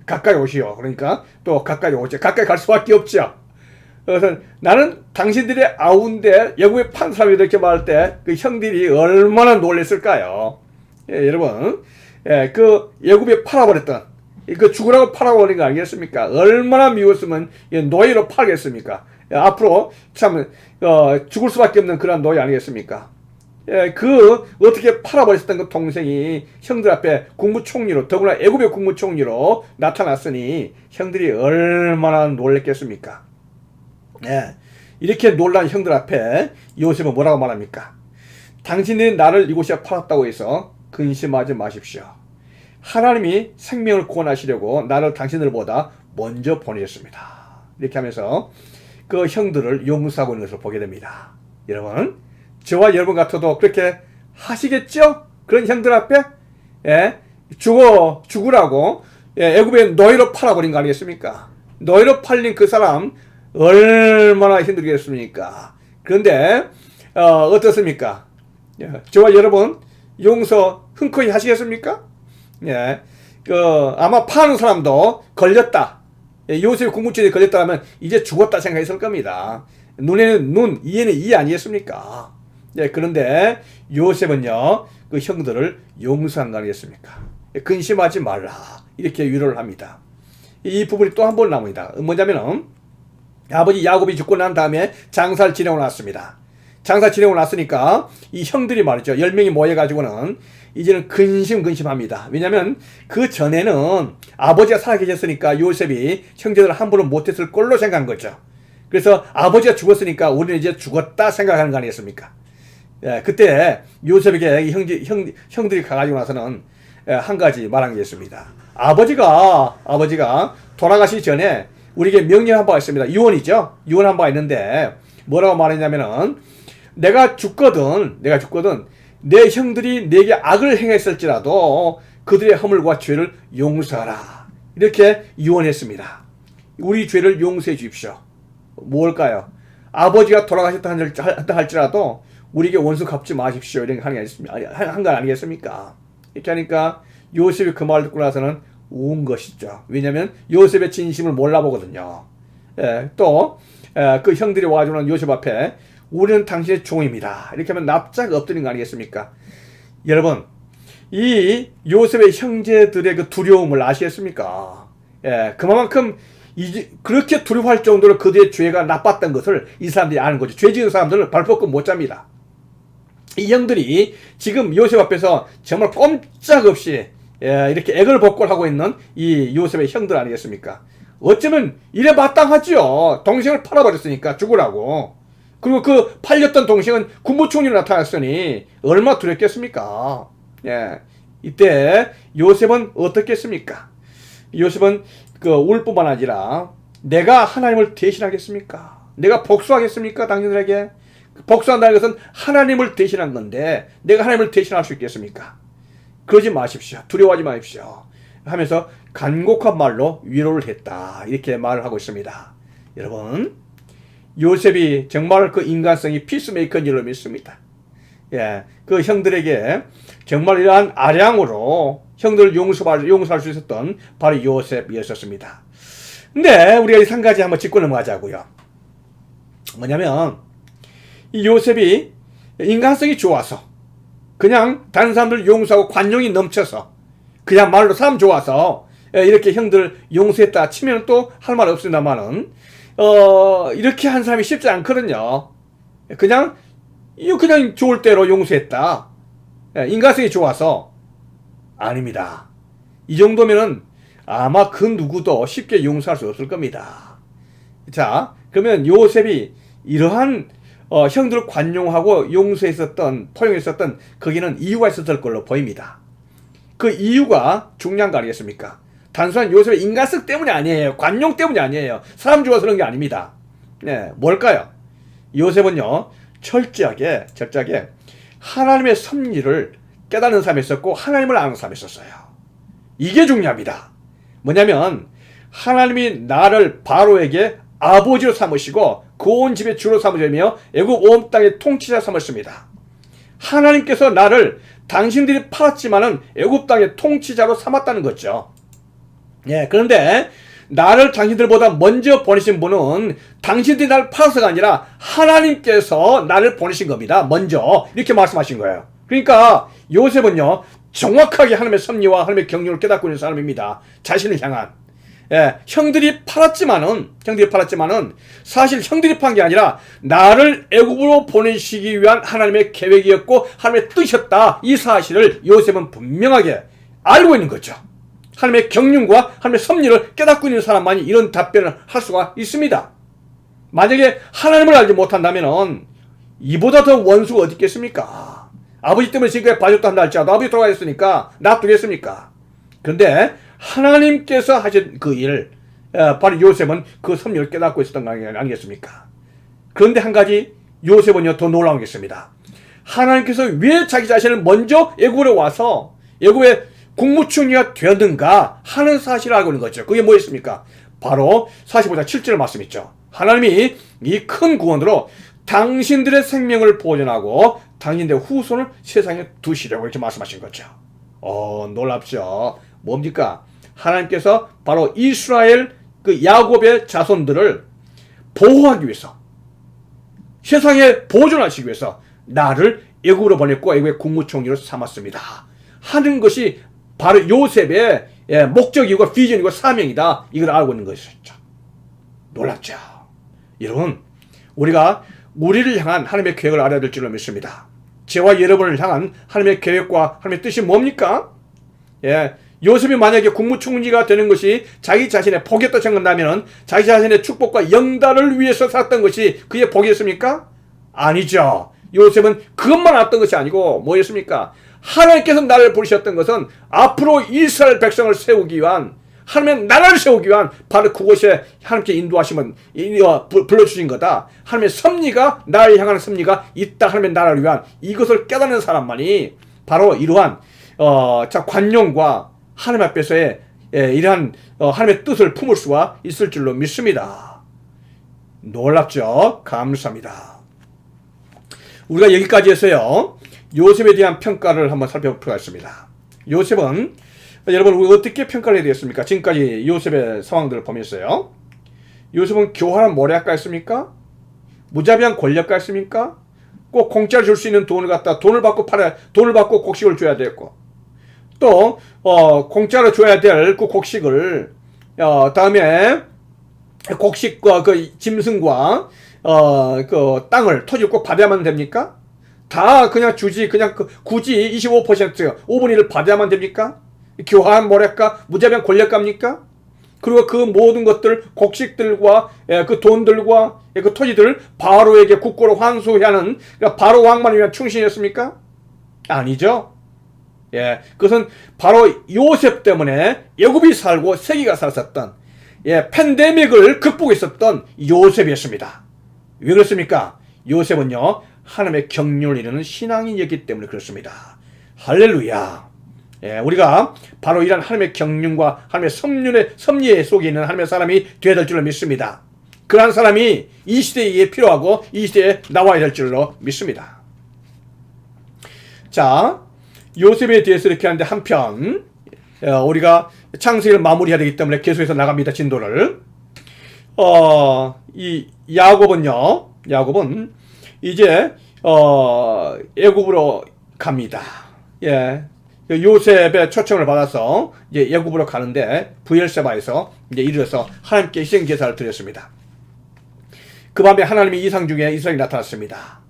가까이 오시오. 그러니까 또 가까이 오죠. 가까이 갈 수밖에 없죠. 그래서 나는 당신들의 아우인데 애굽에 판 사람이다 이렇게 말할 때 그 형들이 얼마나 놀랬을까요? 여러분, 그 애굽에 팔아버렸던 그 죽으라고 팔아버린 거 아니겠습니까? 얼마나 미웠으면 노예로 팔겠습니까? 앞으로 참 죽을 수밖에 없는 그런 노예 아니겠습니까? 그 어떻게 팔아버렸던 그 동생이 형들 앞에 국무총리로 더구나 애굽의 국무총리로 나타났으니 형들이 얼마나 놀랬겠습니까? 이렇게 놀란 형들 앞에 요셉은 뭐라고 말합니까? 당신들이 나를 이곳에 팔았다고 해서 근심하지 마십시오. 하나님이 생명을 구원하시려고 나를 당신들보다 먼저 보내셨습니다. 이렇게 하면서 그 형들을 용서하고 있는 것을 보게 됩니다. 여러분, 저와 여러분 같아도 그렇게 하시겠죠? 그런 형들 앞에 죽으라고 애굽의 노예로 팔아버린 거 아니겠습니까? 노예로 팔린 그 사람 얼마나 힘들겠습니까? 그런데 어떻습니까? 저와 여러분 용서 흔쾌히 하시겠습니까? 아마 파는 사람도 걸렸다. 요셉 국무총리에 걸렸다면 이제 죽었다 생각했을 겁니다. 눈에는 눈, 이에는 이 아니겠습니까? 그런데 요셉은요, 그 형들을 용서한 거 아니겠습니까? 근심하지 말라. 이렇게 위로를 합니다. 이 부분이 또 한 번 나옵니다. 뭐냐면은, 아버지 야곱이 죽고 난 다음에 장사를 지내고 났습니다. 장사 지내고 났으니까 이 형들이 말이죠. 10명이 모여가지고는 이제는 근심합니다. 왜냐면 그 전에는 아버지가 살아계셨으니까 요셉이 형제들을 함부로 못했을 걸로 생각한 거죠. 그래서 아버지가 죽었으니까 우리는 이제 죽었다 생각하는 거 아니겠습니까? 그때 요셉에게 형들이 가가지고 나서는 한 가지 말한 게 있습니다. 아버지가 돌아가시기 전에 우리에게 명령한 바가 있습니다. 유언이죠. 유언한 바가 있는데 뭐라고 말했냐면은 내가 죽거든 내 형들이 내게 악을 행했을지라도 그들의 허물과 죄를 용서하라. 이렇게 유언했습니다. 우리 죄를 용서해 주십시오. 뭘까요? 아버지가 돌아가셨다 할지라도 우리에게 원수 갚지 마십시오. 이런 거 한 거 아니겠습니까? 이렇게 하니까 요셉이 그 말을 듣고 나서는 운 것이죠. 왜냐하면 요셉의 진심을 몰라보거든요. 또 그 형들이 와주는 요셉 앞에 우리는 당신의 종입니다. 이렇게 하면 납작 엎드리는 거 아니겠습니까? 여러분, 이 요셉의 형제들의 그 두려움을 아시겠습니까? 그만큼 그렇게 두려워할 정도로 그들의 죄가 나빴던 것을 이 사람들이 아는 거죠. 죄 지은 사람들은 발벗고 못 잡니다. 이 형들이 지금 요셉 앞에서 정말 꼼짝없이 이렇게 애걸복걸하고 있는 이 요셉의 형들 아니겠습니까? 어쩌면 이래 마땅하죠. 동생을 팔아버렸으니까 죽으라고. 그리고 그 팔렸던 동생은 국무총리로 나타났으니 얼마나 두렵겠습니까? 이때 요셉은 어떻겠습니까? 요셉은 울 뿐만 아니라 내가 하나님을 대신하겠습니까? 내가 복수하겠습니까? 당신들에게 복수한다는 것은 하나님을 대신한 건데 내가 하나님을 대신할 수 있겠습니까? 그러지 마십시오. 두려워하지 마십시오. 하면서 간곡한 말로 위로를 했다. 이렇게 말을 하고 있습니다. 여러분, 요셉이 정말 그 인간성이 피스메이커인 줄로 믿습니다. 그 형들에게 정말 이러한 아량으로 형들을 용서할 수 있었던 바로 요셉이었습니다. 근데 우리가 이 한 가지 한번 짚고 넘어가자고요. 뭐냐면 이 요셉이 인간성이 좋아서 그냥 다른 사람들 용서하고 관용이 넘쳐서 그냥 말로 사람 좋아서 이렇게 형들 용서했다 치면 또 할 말 없습니다만은 이렇게 한 사람이 쉽지 않거든요. 그냥 좋을 대로 용서했다. 인간성이 좋아서 아닙니다. 이 정도면은 아마 그 누구도 쉽게 용서할 수 없을 겁니다. 자, 그러면 요셉이 이러한 형들을 관용하고 포용했었던 거기는 이유가 있었을 걸로 보입니다. 그 이유가 중요한 거 아니겠습니까? 단순한 요셉의 인간성 때문이 아니에요. 관용 때문이 아니에요. 사람 좋아서 그런 게 아닙니다. 뭘까요? 요셉은요, 철저하게 하나님의 섭리를 깨닫는 사람이었었고 하나님을 아는 사람이었어요. 이게 중요합니다. 뭐냐면 하나님이 나를 바로에게 아버지로 삼으시고 그 온 집의 주로 삼으시며 애굽 온 땅의 통치자 삼으십니다. 하나님께서 나를 당신들이 팔았지만은 애굽 땅의 통치자로 삼았다는 거죠. 예, 그런데 나를 당신들보다 먼저 보내신 분은 당신들이 나를 팔아서가 아니라 하나님께서 나를 보내신 겁니다. 먼저 이렇게 말씀하신 거예요. 그러니까 요셉은요 정확하게 하나님의 섭리와 하나님의 경륜을 깨닫고 있는 사람입니다. 자신을 향한. 예, 형들이 팔았지만은 사실 형들이 판 게 아니라 나를 애굽으로 보내시기 위한 하나님의 계획이었고 하나님의 뜻이었다. 이 사실을 요셉은 분명하게 알고 있는 거죠. 하나님의 경륜과 하나님의 섭리를 깨닫고 있는 사람만이 이런 답변을 할 수가 있습니다. 만약에 하나님을 알지 못한다면 이보다 더 원수가 어디 있겠습니까? 아버지 때문에 지금까지 봐줬다 한다 할지라도 아버지 돌아가셨으니까 놔두겠습니까? 그런데 하나님께서 하신 그 일, 바로 요셉은 그 섭리를 깨닫고 있었던 거 아니겠습니까? 그런데 한 가지 요셉은요 더 놀라운 게 있습니다. 하나님께서 왜 자기 자신을 먼저 애굽에 와서 애굽의 국무총리가 되었는가 하는 사실을 알고 있는 거죠. 그게 뭐였습니까? 바로 45장 7절 말씀 있죠. 하나님이 이 큰 구원으로 당신들의 생명을 보존하고 당신들의 후손을 세상에 두시려고 이렇게 말씀하신 거죠. 놀랍죠. 뭡니까? 하나님께서 바로 이스라엘 그 야곱의 자손들을 보호하기 위해서 세상에 보존하시기 위해서 나를 애굽으로 보냈고 애굽의 국무총리로 삼았습니다 하는 것이 바로 요셉의 목적이고 비전이고 사명이다. 이걸 알고 있는 것이었죠. 놀랍죠. 여러분, 우리가 우리를 향한 하나님의 계획을 알아야 될 줄로 믿습니다. 저와 여러분을 향한 하나님의 계획과 하나님의 뜻이 뭡니까? 요셉이 만약에 국무총리가 되는 것이 자기 자신의 복이었다 생각한다면 자기 자신의 축복과 영달을 위해서 살았던 것이 그의 복이었습니까? 아니죠. 요셉은 그것만 알았던 것이 아니고 뭐였습니까? 하나님께서 나를 부르셨던 것은 앞으로 이스라엘 백성을 세우기 위한 하나님의 나라를 세우기 위한 바로 그곳에 하나님께 인도하시면 불러주신 거다. 하나님의 섭리가 나를 향하는 섭리가 있다. 하나님의 나라를 위한 이것을 깨닫는 사람만이 바로 이러한 관용과 하나님 앞에서의 이러한 하나님의 뜻을 품을 수가 있을 줄로 믿습니다. 놀랍죠? 감사합니다. 우리가 여기까지 해서요 요셉에 대한 평가를 한번 살펴보겠습니다. 요셉은 여러분 우리가 어떻게 평가를 해야 되겠습니까? 지금까지 요셉의 상황들을 보면서요 요셉은 교활한 모략가였습니까? 무자비한 권력가였습니까? 꼭 공짜로 줄 수 있는 돈을 갖다 돈을 받고 곡식을 줘야 됐고 또 공짜로 줘야 될 그 곡식을 다음에 곡식과 그 짐승과 그 땅을 토지를 꼭 받아야만 됩니까? 다 그냥 주지 그냥 굳이 25% 5분의 1을 받아야만 됩니까? 교활한 모략가 무자비한 권력가입니까? 그리고 그 모든 것들 곡식들과 그 돈들과 그 토지들 바로에게 국고로 환수해야 하는 그러니까 바로 왕만을 위한 충신이었습니까? 아니죠. 그것은 바로 요셉 때문에 애굽이 살고 세계가 살았었던 팬데믹을 극복했었던 요셉이었습니다. 왜 그렇습니까? 요셉은요 하나님의 경륜을 이루는 신앙인이었기 때문에 그렇습니다. 할렐루야. 우리가 바로 이런 하나님의 경륜과 하나님의 섭리 속에 있는 하나님의 사람이 되어야 될 줄로 믿습니다. 그러한 사람이 이 시대에 필요하고 이 시대에 나와야 될 줄로 믿습니다. 자, 요셉에 대해서 이렇게 하는데 한편 우리가 창세기를 마무리해야 되기 때문에 계속해서 나갑니다. 진도를. 이 야곱은 이제 애굽으로 갑니다. 요셉의 초청을 받아서 이제 애굽으로 가는데 브엘세바에서 이제 이르러서 하나님께 희생 제사를 드렸습니다. 그 밤에 하나님의 이상 중에 이스라엘이 나타났습니다.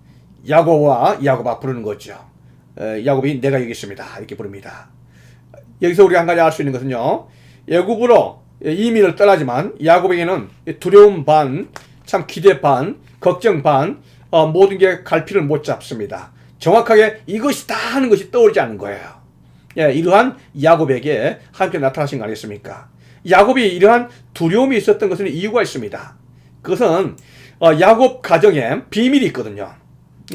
야곱아 부르는 거죠. 야곱이 내가 여기 있습니다. 이렇게 부릅니다. 여기서 우리가 한 가지 알 수 있는 것은요. 애굽으로 이민을 떠나지만 야곱에게는 두려움 반, 참 기대 반, 걱정 반, 모든 게 갈피를 못 잡습니다. 정확하게 이것이다 하는 것이 떠오르지 않는 거예요. 이러한 야곱에게 하나님께 나타나신 거 아니겠습니까? 야곱이 이러한 두려움이 있었던 것은 이유가 있습니다. 그것은 야곱 가정에 비밀이 있거든요.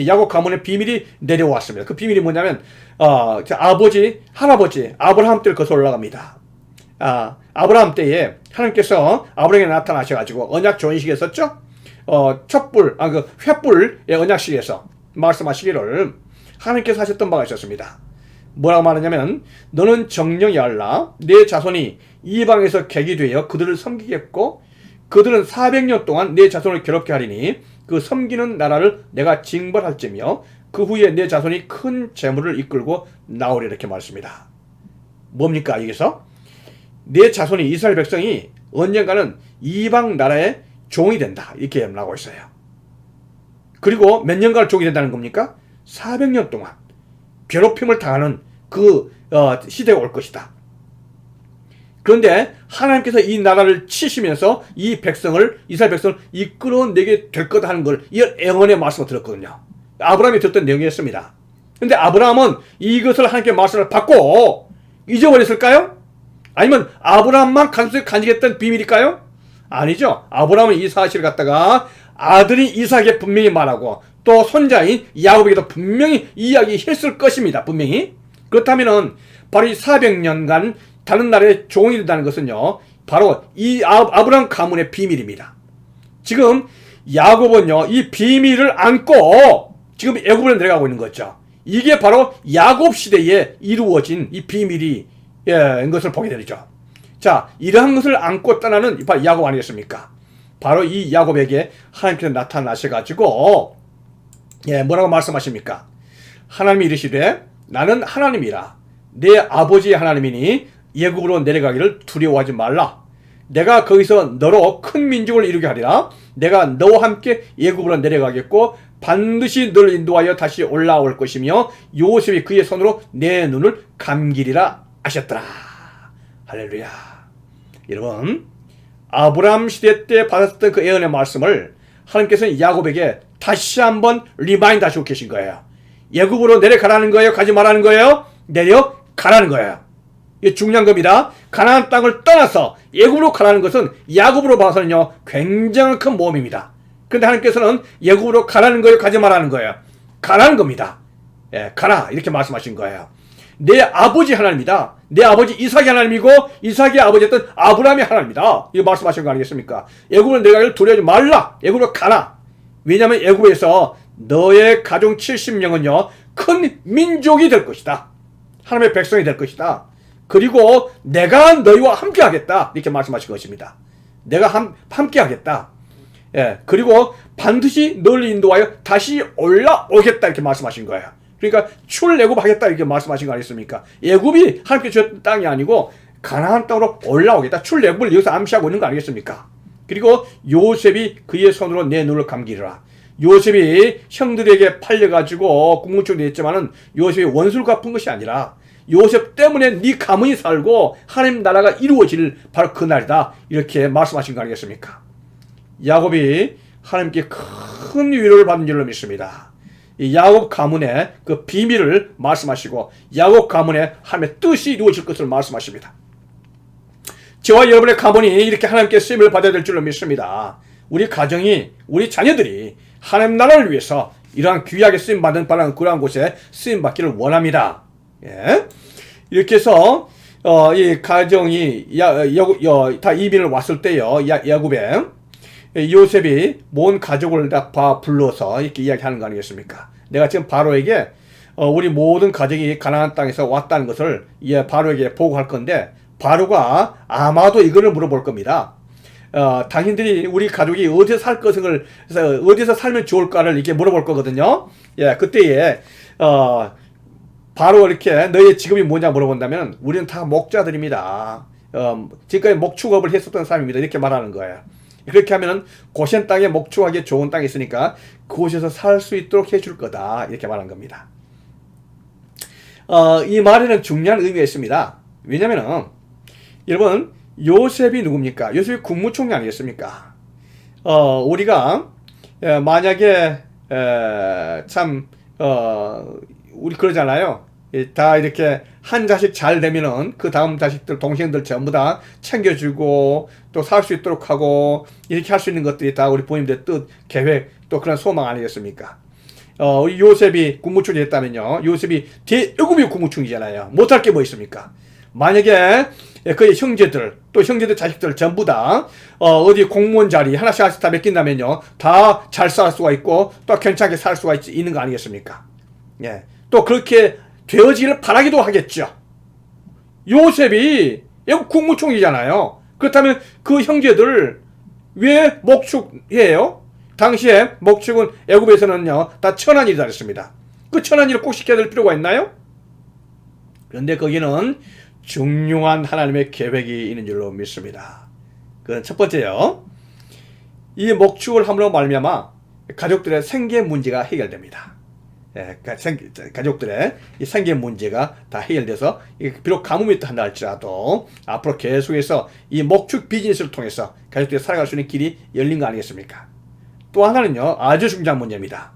야곱 가문에 비밀이 내려왔습니다. 그 비밀이 뭐냐면 할아버지 아브라함 때 거슬러 올라갑니다. 아브라함 때에 하나님께서 아브라함에게 나타나셔가지고 언약 조인식에 썼죠. 촛불, 그 횃불의 언약식에서 말씀하시기를 하나님께서 하셨던 바가 있었습니다. 뭐라고 말하냐면 너는 정령이 알라 내 자손이 이방에서 객이 되어 그들을 섬기겠고 그들은 400년 동안 내 자손을 괴롭게 하리니 그 섬기는 나라를 내가 징벌할지며 그 후에 내 자손이 큰 재물을 이끌고 나오리 이렇게 말했습니다. 뭡니까 여기서? 내 자손이 이스라엘 백성이 언젠가는 이방 나라의 종이 된다 이렇게 나오고 있어요. 그리고 몇 년간 종이 된다는 겁니까? 400년 동안 괴롭힘을 당하는 그 시대가 올 것이다. 그런데 하나님께서 이 나라를 치시면서 이 백성을 이스라엘 백성을 이끌어내게 될 거다 하는 걸 이 예언의 말씀을 들었거든요. 아브라함이 들었던 내용이었습니다. 그런데 아브라함은 이것을 하나님께 말씀을 받고 잊어버렸을까요? 아니면 아브라함만 가슴속에 간직했던 비밀일까요? 아니죠. 아브라함은 이 사실을 갖다가 아들인 이삭에게 분명히 말하고 또 손자인 야곱에게도 분명히 이야기했을 것입니다. 분명히. 그렇다면은 바로 이 400년간 다른 나라의 종이 된다는 것은요 바로 이 아브라함 가문의 비밀입니다. 지금 야곱은요 이 비밀을 안고 지금 애굽으로 내려가고 있는 거죠. 이게 바로 야곱 시대에 이루어진 이 비밀이 것을 보게 되죠. 자, 이러한 것을 안고 떠나는 바로 야곱 아니겠습니까? 바로 이 야곱에게 하나님께서 나타나셔가지고 뭐라고 말씀하십니까? 하나님이 이르시되 나는 하나님이라 내 아버지의 하나님이니 애굽으로 내려가기를 두려워하지 말라. 내가 거기서 너로 큰 민족을 이루게 하리라. 내가 너와 함께 애굽으로 내려가겠고 반드시 너를 인도하여 다시 올라올 것이며 요셉이 그의 손으로 내 눈을 감기리라 하셨더라. 할렐루야. 여러분 아브라함 시대 때 받았던 그 예언의 말씀을 하나님께서는 야곱에게 다시 한번 리마인드 하시고 계신 거예요. 애굽으로 내려가라는 거예요? 가지 말라는 거예요? 내려가라는 거예요. 이게 중요한 겁니다. 가나안 땅을 떠나서 애굽으로 가라는 것은 야곱으로 봐서는요 굉장히 큰 모험입니다. 그런데 하나님께서는 애굽으로 가라는 거예요? 가지 말라는 거예요? 가라는 겁니다. 가라 이렇게 말씀하신 거예요. 내 아버지 하나님이다. 내 아버지 이삭이 하나님이고 이삭의 아버지였던 아브라함이 하나님이다. 이거 말씀하신 거 아니겠습니까? 애굽으로 내려가기를 두려워하지 말라. 애굽으로 가라. 왜냐하면 애굽에서 너의 가족 70명은요 큰 민족이 될 것이다. 하나님의 백성이 될 것이다. 그리고 내가 너희와 함께 하겠다. 이렇게 말씀하신 것입니다. 내가 함께 하겠다. 그리고 반드시 너를 인도하여 다시 올라오겠다. 이렇게 말씀하신 거예요. 그러니까 출애굽하겠다 이렇게 말씀하신 거 아니겠습니까? 애굽이 하나님께 주셨던 땅이 아니고 가나안 땅으로 올라오겠다. 출애굽을 여기서 암시하고 있는 거 아니겠습니까? 그리고 요셉이 그의 손으로 내 눈을 감기리라. 요셉이 형들에게 팔려가지고 국무총리 됐지만은 요셉이 원수를 갚은 것이 아니라 요셉 때문에 네 가문이 살고 하나님 나라가 이루어질 바로 그날이다. 이렇게 말씀하신 거 아니겠습니까? 야곱이 하나님께 큰 위로를 받은 줄로 믿습니다. 이 야곱 가문의 그 비밀을 말씀하시고 야곱 가문의 하나님의 뜻이 이루어질 것을 말씀하십니다. 저와 여러분의 가문이 이렇게 하나님께 쓰임을 받아야 될 줄로 믿습니다. 우리 가정이 우리 자녀들이 하나님 나라를 위해서 이러한 귀하게 쓰임받는 바라는 그러한 곳에 쓰임받기를 원합니다. 이렇게 해서 이 가정이 다 이민을 왔을 때요 야곱에 요셉이 온 가족을 다 불러서 이렇게 이야기하는 거 아니겠습니까? 내가 지금 바로에게 우리 모든 가족이 가나안 땅에서 왔다는 것을 바로에게 보고할 건데 바로가 아마도 이거를 물어볼 겁니다. 당신들이 우리 가족이 어디서 살 것을 어디서 살면 좋을까를 이렇게 물어볼 거거든요. 그때에 바로 이렇게 너의 직업이 뭐냐 물어본다면 우리는 다 목자들입니다. 지금까지 목축업을 했었던 사람입니다. 이렇게 말하는 거예요. 그렇게 하면은 고센 땅에 목축하기 좋은 땅이 있으니까 그곳에서 살 수 있도록 해줄 거다. 이렇게 말한 겁니다. 이 말에는 중요한 의미가 있습니다. 왜냐면은 여러분 요셉이 누굽니까? 요셉이 국무총리 아니겠습니까? 우리가 만약에 우리 그러잖아요. 다 이렇게 한 자식 잘 되면은 그 다음 자식들 동생들 전부 다 챙겨주고 또 살 수 있도록 하고 이렇게 할 수 있는 것들이 다 우리 부모님들의 뜻, 계획 또 그런 소망 아니겠습니까? 요셉이 국무총리 했다면요. 요셉이 대애굽의 국무총리잖아요. 못할 게 뭐 있습니까? 만약에 그의 형제들 또 형제들 자식들 전부 다 어디 공무원 자리 하나씩 하나씩 다 맡긴다면요 다 잘 살 수가 있고 또 괜찮게 살 수가 있는 거 아니겠습니까? 예. 또 그렇게 되어지기를 바라기도 하겠죠. 요셉이 국무총리잖아요. 그렇다면 그 형제들 왜 목축해요? 당시에 목축은 애굽에서는요 다 천한일이다 그랬습니다. 그 천한일을 꼭 시켜야 될 필요가 있나요? 그런데 거기는 중요한 하나님의 계획이 있는 줄로 믿습니다. 그건 첫 번째요. 이 목축을 함으로 말미암아 가족들의 생계 문제가 해결됩니다. 가족들의 이 생계 문제가 다 해결돼서 비록 가뭄이 있다 할지라도 앞으로 계속해서 이 목축 비즈니스를 통해서 가족들이 살아갈 수 있는 길이 열린 거 아니겠습니까? 또 하나는요 아주 중요한 문제입니다.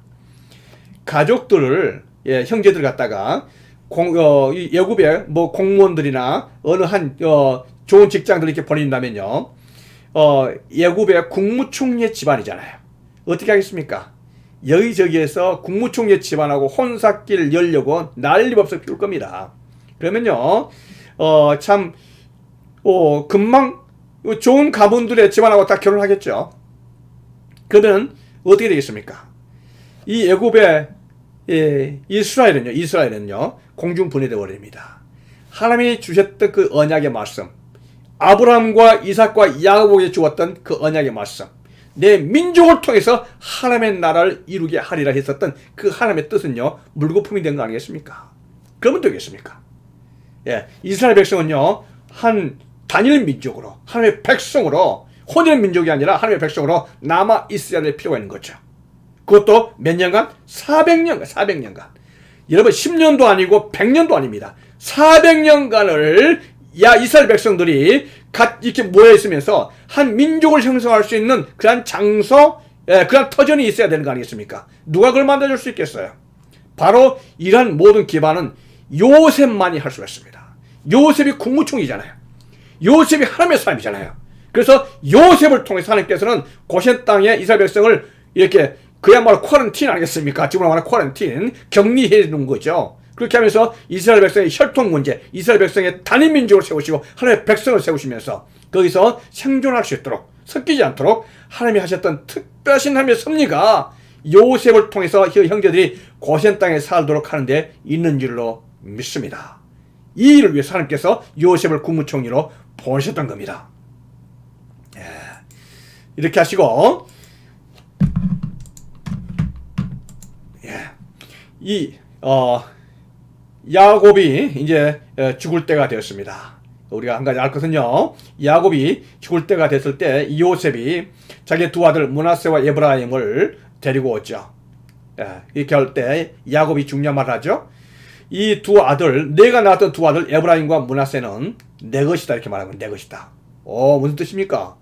가족들을 형제들 갖다가 애굽의 뭐 공무원들이나 어느 한 좋은 직장들 이렇게 보낸다면요 애굽의 국무총리의 집안이잖아요. 어떻게 하겠습니까? 여기저기에서 국무총리 집안하고 혼사길 열려고 난리법석 피울 겁니다. 그러면요 금방 좋은 가문들의 집안하고 다 결혼하겠죠. 그러면 어떻게 되겠습니까? 이 애굽의 이스라엘은요 공중분해되어 버립니다. 하나님이 주셨던 그 언약의 말씀, 아브라함과 이삭과 야곱에게 주었던 그 언약의 말씀, 내 민족을 통해서 하나님의 나라를 이루게 하리라 했었던 그 하나님의 뜻은요 물거품이 된 거 아니겠습니까? 그러면 되겠습니까? 이스라엘 백성은요 한 단일 민족으로 하나님의 백성으로 혼혈 민족이 아니라 하나님의 백성으로 남아 있어야 될 필요가 있는 거죠. 그것도 몇 년간? 400년간. 여러분 10년도 아니고 100년도 아닙니다. 400년간을 이스라엘 백성들이 이렇게 모여있으면서 한 민족을 형성할 수 있는 그런 장소, 그런 터전이 있어야 되는 거 아니겠습니까? 누가 그걸 만들어줄 수 있겠어요? 바로 이러한 모든 기반은 요셉만이 할 수가 있습니다. 요셉이 국무총리잖아요. 요셉이 하나님의 사람이잖아요. 그래서 요셉을 통해서 하나님께서는 고센 땅의 이스라엘 백성을 이렇게 그야말로 쿼런틴 아니겠습니까? 지금으로 말하는 쿼런틴, 격리해 놓은 거죠. 그렇게 하면서 이스라엘 백성의 혈통 문제, 이스라엘 백성의 단일 민족을 세우시고 하나님의 백성을 세우시면서 거기서 생존할 수 있도록, 섞이지 않도록 하나님이 하셨던 특별하신 하나님의 섭리가 요셉을 통해서 형제들이 고센 땅에 살도록 하는 데 있는 줄로 믿습니다. 이 일을 위해서 하나님께서 요셉을 국무총리로 보내셨던 겁니다. 이렇게 하시고 야곱이 이제 죽을 때가 되었습니다. 우리가 한 가지 알 것은요, 야곱이 죽을 때가 됐을 때 요셉이 자기 두 아들 므낫세와 에브라임을 데리고 오죠. 이렇게 할 때 야곱이 중요한 말을 하죠. 이 두 아들, 내가 낳았던 두 아들 에브라임과 므낫세는 내 것이다 이렇게 말하면 내 것이다. 무슨 뜻입니까?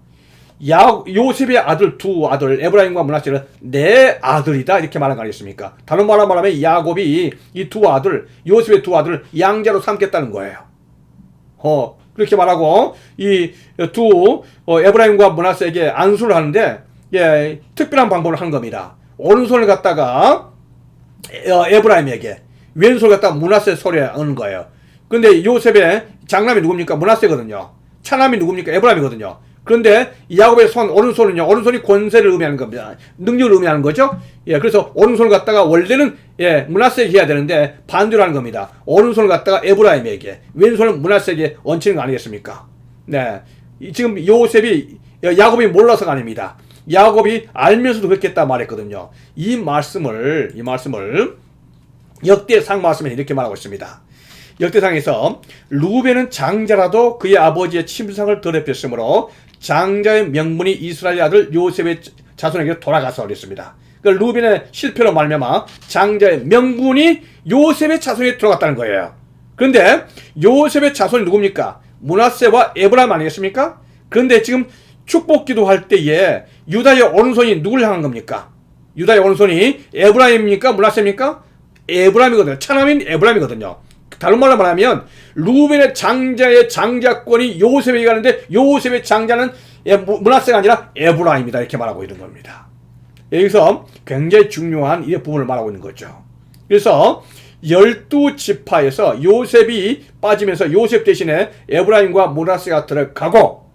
요셉의 아들 두 아들 에브라임과 므낫세는 내 아들이다 이렇게 말한 거 아니겠습니까? 다른 말로 말하면 야곱이 이 두 아들 요셉의 두 아들을 양자로 삼겠다는 거예요. 그렇게 말하고 이 두 에브라임과 므낫세에게 안수를 하는데 특별한 방법을 한 겁니다. 오른손을 갖다가 에브라임에게, 왼손을 갖다가 므낫세 손에 얹는 거예요. 근데 요셉의 장남이 누굽니까? 므낫세거든요. 차남이 누굽니까? 에브라임이거든요. 그런데 야곱의 오른손은요, 오른손이 권세를 의미하는 겁니다. 능력을 의미하는 거죠. 그래서 오른손을 갖다가 원래는 므낫세에게 해야 되는데 반대로 하는 겁니다. 오른손을 갖다가 에브라임에게, 왼손을 므낫세에게 얹히는 거 아니겠습니까? 지금 야곱이 몰라서가 아닙니다. 야곱이 알면서도 그렇게 했다 말했거든요. 이 말씀을 역대상 말씀에 이렇게 말하고 있습니다. 역대상에서 루벤은 장자라도 그의 아버지의 침상을 더럽혔으므로 장자의 명분이 이스라엘 아들 요셉의 자손에게 돌아가서 그랬습니다. 그러니까 루벤의 실패로 말미암아 장자의 명분이 요셉의 자손에게 들어갔다는 거예요. 그런데 요셉의 자손이 누굽니까? 므낫세와 에브라임 아니겠습니까? 그런데 지금 축복 기도할 때에 유다의 오른손이 누굴 향한 겁니까? 유다의 오른손이 에브라임입니까? 므낫세입니까? 에브라임이거든요. 차남인 에브라임이거든요. 다른 말로 말하면 루벤의 장자의 장자권이 요셉에게 가는데 요셉의 장자는 므낫세가 아니라 에브라임이다 이렇게 말하고 있는 겁니다. 여기서 굉장히 중요한 이 부분을 말하고 있는 거죠. 그래서 12지파에서 요셉이 빠지면서 요셉 대신에 에브라임과 므낫세가 들어가고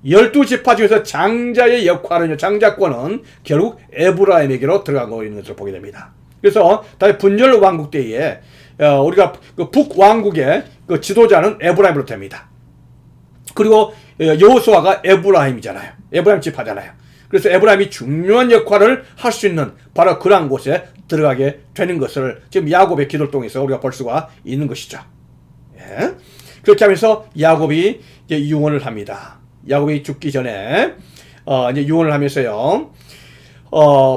12지파 중에서 장자의 역할은, 장자권은 결국 에브라임에게로 들어가고 있는 것을 보게 됩니다. 그래서 다시 분열 왕국 때에 우리가 그 북왕국의 그 지도자는 에브라임으로 됩니다. 그리고 여호수아가 에브라임이잖아요. 에브라임 지파잖아요. 그래서 에브라임이 중요한 역할을 할 수 있는 바로 그러한 곳에 들어가게 되는 것을 지금 야곱의 기도를 통해서 우리가 볼 수가 있는 것이죠. 예. 그렇게 하면서 야곱이 이제 유언을 합니다. 야곱이 죽기 전에 이제 유언을 하면서요.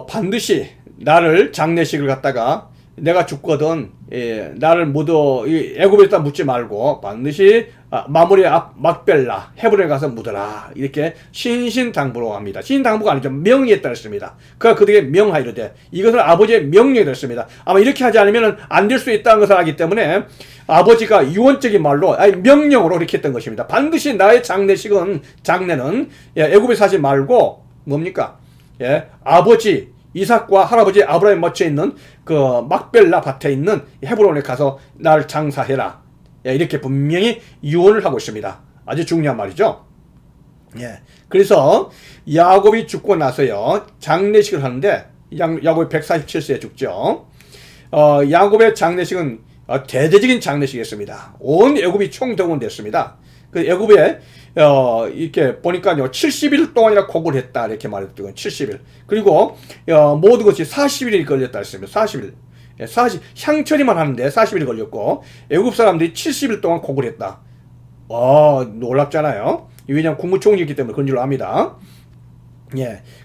반드시 나를 장례식을 갖다가 내가 죽거든 나를 묻어 애굽에다 묻지 말고 반드시 마무리 막벨라 헤브론에 가서 묻어라 이렇게 신신당부로 합니다. 신신당부가 아니죠. 명의했다 했습니다. 그가 그들에게 명하이르되 이것은 아버지의 명령이 됐습니다. 아마 이렇게 하지 않으면 안 될 수 있다는 것을 알기 때문에 아버지가 유언적인 말로 명령으로 이렇게 했던 것입니다. 반드시 나의 장례는 애굽에서 하지 말고 뭡니까? 아버지 이삭과 할아버지 아브라함이 묻혀 있는 그 막벨라 밭에 있는 헤브론에 가서 나를 장사해라. 이렇게 분명히 유언을 하고 있습니다. 아주 중요한 말이죠. 그래서 야곱이 죽고 나서요 장례식을 하는데 야곱이 147세에 죽죠. 야곱의 장례식은 대대적인 장례식이었습니다. 온 애굽이 총동원됐습니다. 그 애굽에 이렇게 보니까요 70일 동안이나 곡을 했다 이렇게 말했던 70일. 그리고 모든 것이 40일이 걸렸다 했습니다. 40일. 향처리만 하는데 40일이 걸렸고 애굽 사람들이 70일 동안 곡을 했다. 놀랍잖아요. 왜냐하면 국무총리였기 때문에 그런 줄 압니다.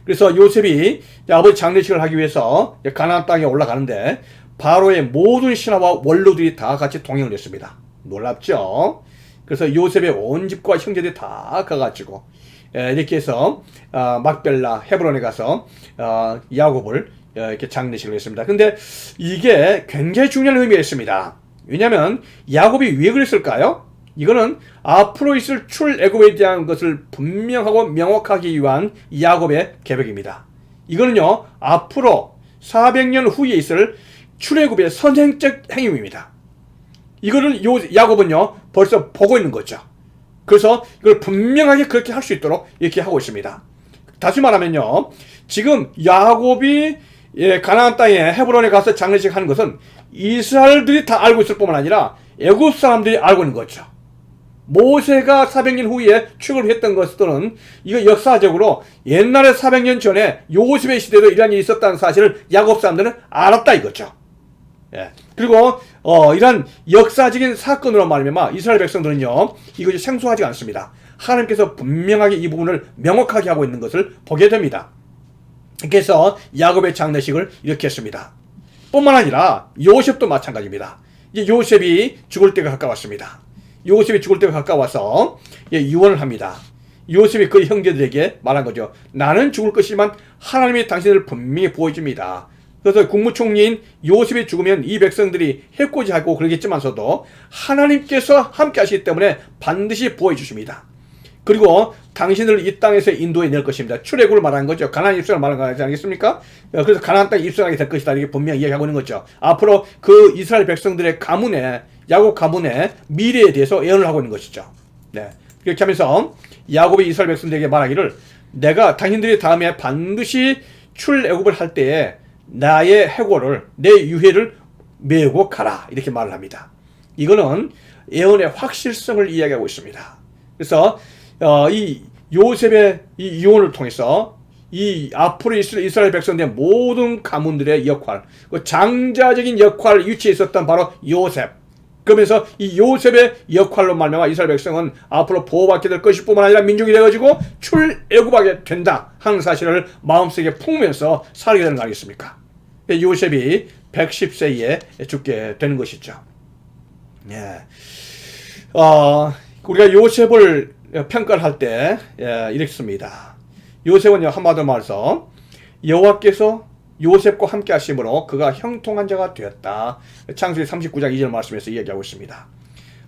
그래서 요셉이 아버지 장례식을 하기 위해서 가나안 땅에 올라가는데 바로의 모든 신하와 원로들이 다 같이 동행을 했습니다. 놀랍죠? 그래서 요셉의 온 집과 형제들이 다 가가지고 이렇게 해서 막벨라 헤브론에 가서 야곱을 이렇게 장례식을 했습니다. 근데 이게 굉장히 중요한 의미가 있습니다. 왜냐하면 야곱이 왜 그랬을까요? 이거는 앞으로 있을 출애굽에 대한 것을 분명하고 명확하게 위한 야곱의 계획입니다. 이거는요 앞으로 400년 후에 있을 출애굽의 선행적 행위입니다. 이거를 야곱은요 벌써 보고 있는 거죠. 그래서 이걸 분명하게 그렇게 할 수 있도록 이렇게 하고 있습니다. 다시 말하면요 지금 야곱이 가나안 땅에 헤브론에 가서 장례식 하는 것은 이스라엘들이 다 알고 있을 뿐만 아니라 애굽 사람들이 알고 있는 거죠. 모세가 400년 후에 출애굽을 했던 것들은 이거 역사적으로 옛날에 400년 전에 요셉의 시대도 이런 일이 있었다는 사실을 야곱 사람들은 알았다 이거죠. 그리고 이런 역사적인 사건으로 말미암아 이스라엘 백성들은요 이것이 생소하지 않습니다. 하나님께서 분명하게 이 부분을 명확하게 하고 있는 것을 보게 됩니다. 그래서 야곱의 장례식을 이렇게 했습니다. 뿐만 아니라 요셉도 마찬가지입니다. 이제 요셉이 죽을 때가 가까웠습니다. 요셉이 죽을 때가 가까워서 유언을 합니다. 요셉이 그 형제들에게 말한 거죠. 나는 죽을 것이지만 하나님이 당신을 분명히 보여줍니다. 그래서 국무총리인 요셉이 죽으면 이 백성들이 해코지하고 그러겠지만서도 하나님께서 함께 하시기 때문에 반드시 보여주십니다. 그리고 당신을 이 땅에서 인도해 낼 것입니다. 출애굽을 말한 거죠. 가나안 입성을 말한 거 아니겠습니까? 그래서 가나안 땅에 입성하게 될 것이다. 이렇게 분명히 이야기하고 있는 거죠. 앞으로 그 이스라엘 백성들의 가문에 야곱 가문의 미래에 대해서 예언을 하고 있는 것이죠. 그렇게 하면서 야곱이 이스라엘 백성들에게 말하기를 내가 당신들이 다음에 반드시 출애굽을 할 때에 나의 해골을 내 유해를 메고 가라 이렇게 말을 합니다. 이거는 예언의 확실성을 이야기하고 있습니다. 그래서 이 요셉의 이 유언을 통해서 이 앞으로 이스라엘 백성들의 모든 가문들의 역할, 그 장자적인 역할 위치에 있었던 바로 요셉. 그러면서 이 요셉의 역할로 말미암아 이스라엘 백성은 앞으로 보호받게 될 것일 뿐만 아니라 민족이 되어지고 출애굽하게 된다 하는 사실을 마음속에 품으면서 살게 되는 거 아니겠습니까? 요셉이 110세에 죽게 되는 것이죠. 우리가 요셉을 평가를 할 때 이렇습니다. 요셉은 한마디로 말해서 여호와께서 요셉과 함께 하심으로 그가 형통한 자가 되었다. 창세기 39장 2절 말씀에서 이야기하고 있습니다.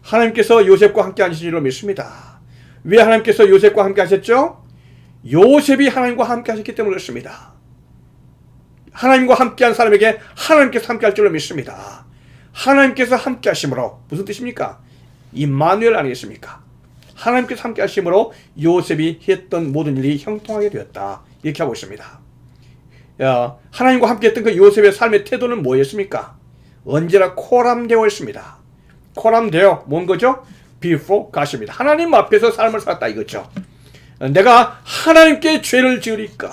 하나님께서 요셉과 함께 하신 줄로 믿습니다. 왜 하나님께서 요셉과 함께 하셨죠? 요셉이 하나님과 함께 하셨기 때문에 그렇습니다. 하나님과 함께한 사람에게 하나님께서 함께할 줄로 믿습니다. 하나님께서 함께하심으로 무슨 뜻입니까? 임마누엘 아니겠습니까? 하나님께서 함께하심으로 요셉이 했던 모든 일이 형통하게 되었다. 이렇게 하고 있습니다. 하나님과 함께했던 그 요셉의 삶의 태도는 뭐였습니까? 언제나 코람되어 있습니다. 코람되어 뭔 거죠? before God입니다. 하나님 앞에서 삶을 살았다 이거죠. 내가 하나님께 죄를 지으리까?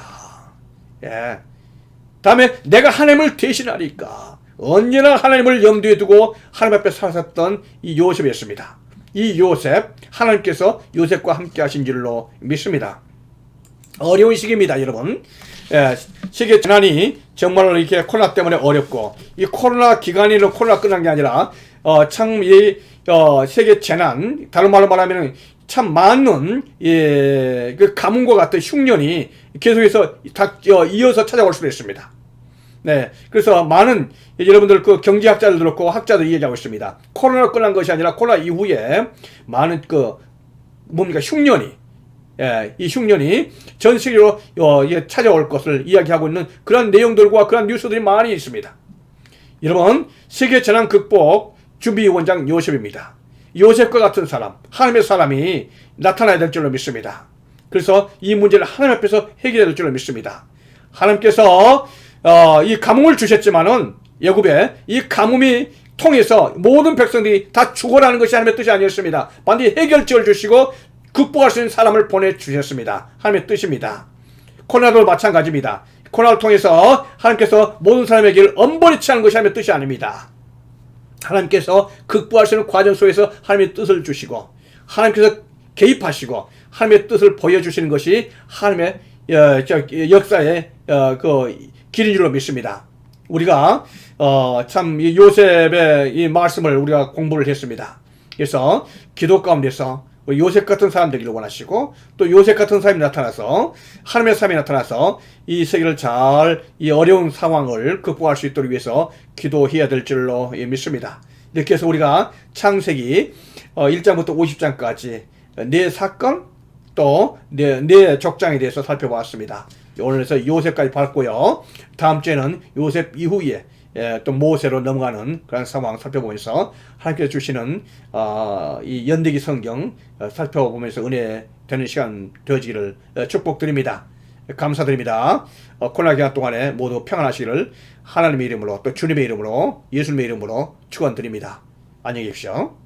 다음에 내가 하나님을 대신하리까? 언제나 하나님을 염두에 두고 하나님 앞에 살았던 이 요셉이었습니다. 이 요셉, 하나님께서 요셉과 함께 하신 줄로 믿습니다. 어려운 시기입니다, 여러분. 세계 재난이 정말 이렇게 코로나 때문에 어렵고, 이 코로나 기간에는 코로나 끝난 게 아니라, 참, 세계 재난, 다른 말로 말하면 참 많은, 그 가뭄과 같은 흉년이 계속해서 이어서 찾아올 수도 있습니다. 네. 그래서 많은 여러분들 그 경제학자들 그렇고 학자들 얘기하고 있습니다. 코로나로 끝난 것이 아니라 코로나 이후에 많은 뭡니까? 흉년이, 이 흉년이 전 세계로 찾아올 것을 이야기하고 있는 그런 내용들과 그런 뉴스들이 많이 있습니다. 여러분, 세계 재난 극복 준비위원장 요셉입니다. 요셉과 같은 사람, 하나님의 사람이 나타나야 될 줄로 믿습니다. 그래서 이 문제를 하나님 앞에서 해결해야 될 줄로 믿습니다. 하나님께서 이 가뭄을 주셨지만은 애굽에 이 가뭄이 통해서 모든 백성들이 다 죽어라는 것이 하나님의 뜻이 아니었습니다. 반드시 해결책을 주시고 극복할 수 있는 사람을 보내주셨습니다. 하나님의 뜻입니다. 코로나도 마찬가지입니다. 코로나를 통해서 하나님께서 모든 사람의 길을 엄벌히 취하는 것이 하나님의 뜻이 아닙니다. 하나님께서 극복할 수 있는 과정 속에서 하나님의 뜻을 주시고 하나님께서 개입하시고 하나님의 뜻을 보여주시는 것이 하나님의 역사의 길인 줄로 믿습니다. 우리가 참 이 요셉의 이 말씀을 우리가 공부를 했습니다. 그래서 기도 가운데서 요셉 같은 사람 되기를 원하시고 또 요셉 같은 사람이 나타나서 하나님의 사람이 나타나서 이 세계를 잘 이 어려운 상황을 극복할 수 있도록 위해서 기도해야 될 줄로 믿습니다. 이렇게 해서 우리가 창세기 1장부터 50장까지 네 사건 또 네 족장에 대해서 살펴보았습니다. 오늘에서 요셉까지 봤고요. 다음 주에는 요셉 이후에 또 모세로 넘어가는 그런 상황 살펴보면서 하나님께서 주시는 이 연대기 성경 살펴보면서 은혜 되는 시간 되어지기를 축복드립니다. 감사드립니다. 코로나 기간 동안에 모두 평안하시기를 하나님의 이름으로 또 주님의 이름으로 예수님의 이름으로 축원드립니다. 안녕히 계십시오.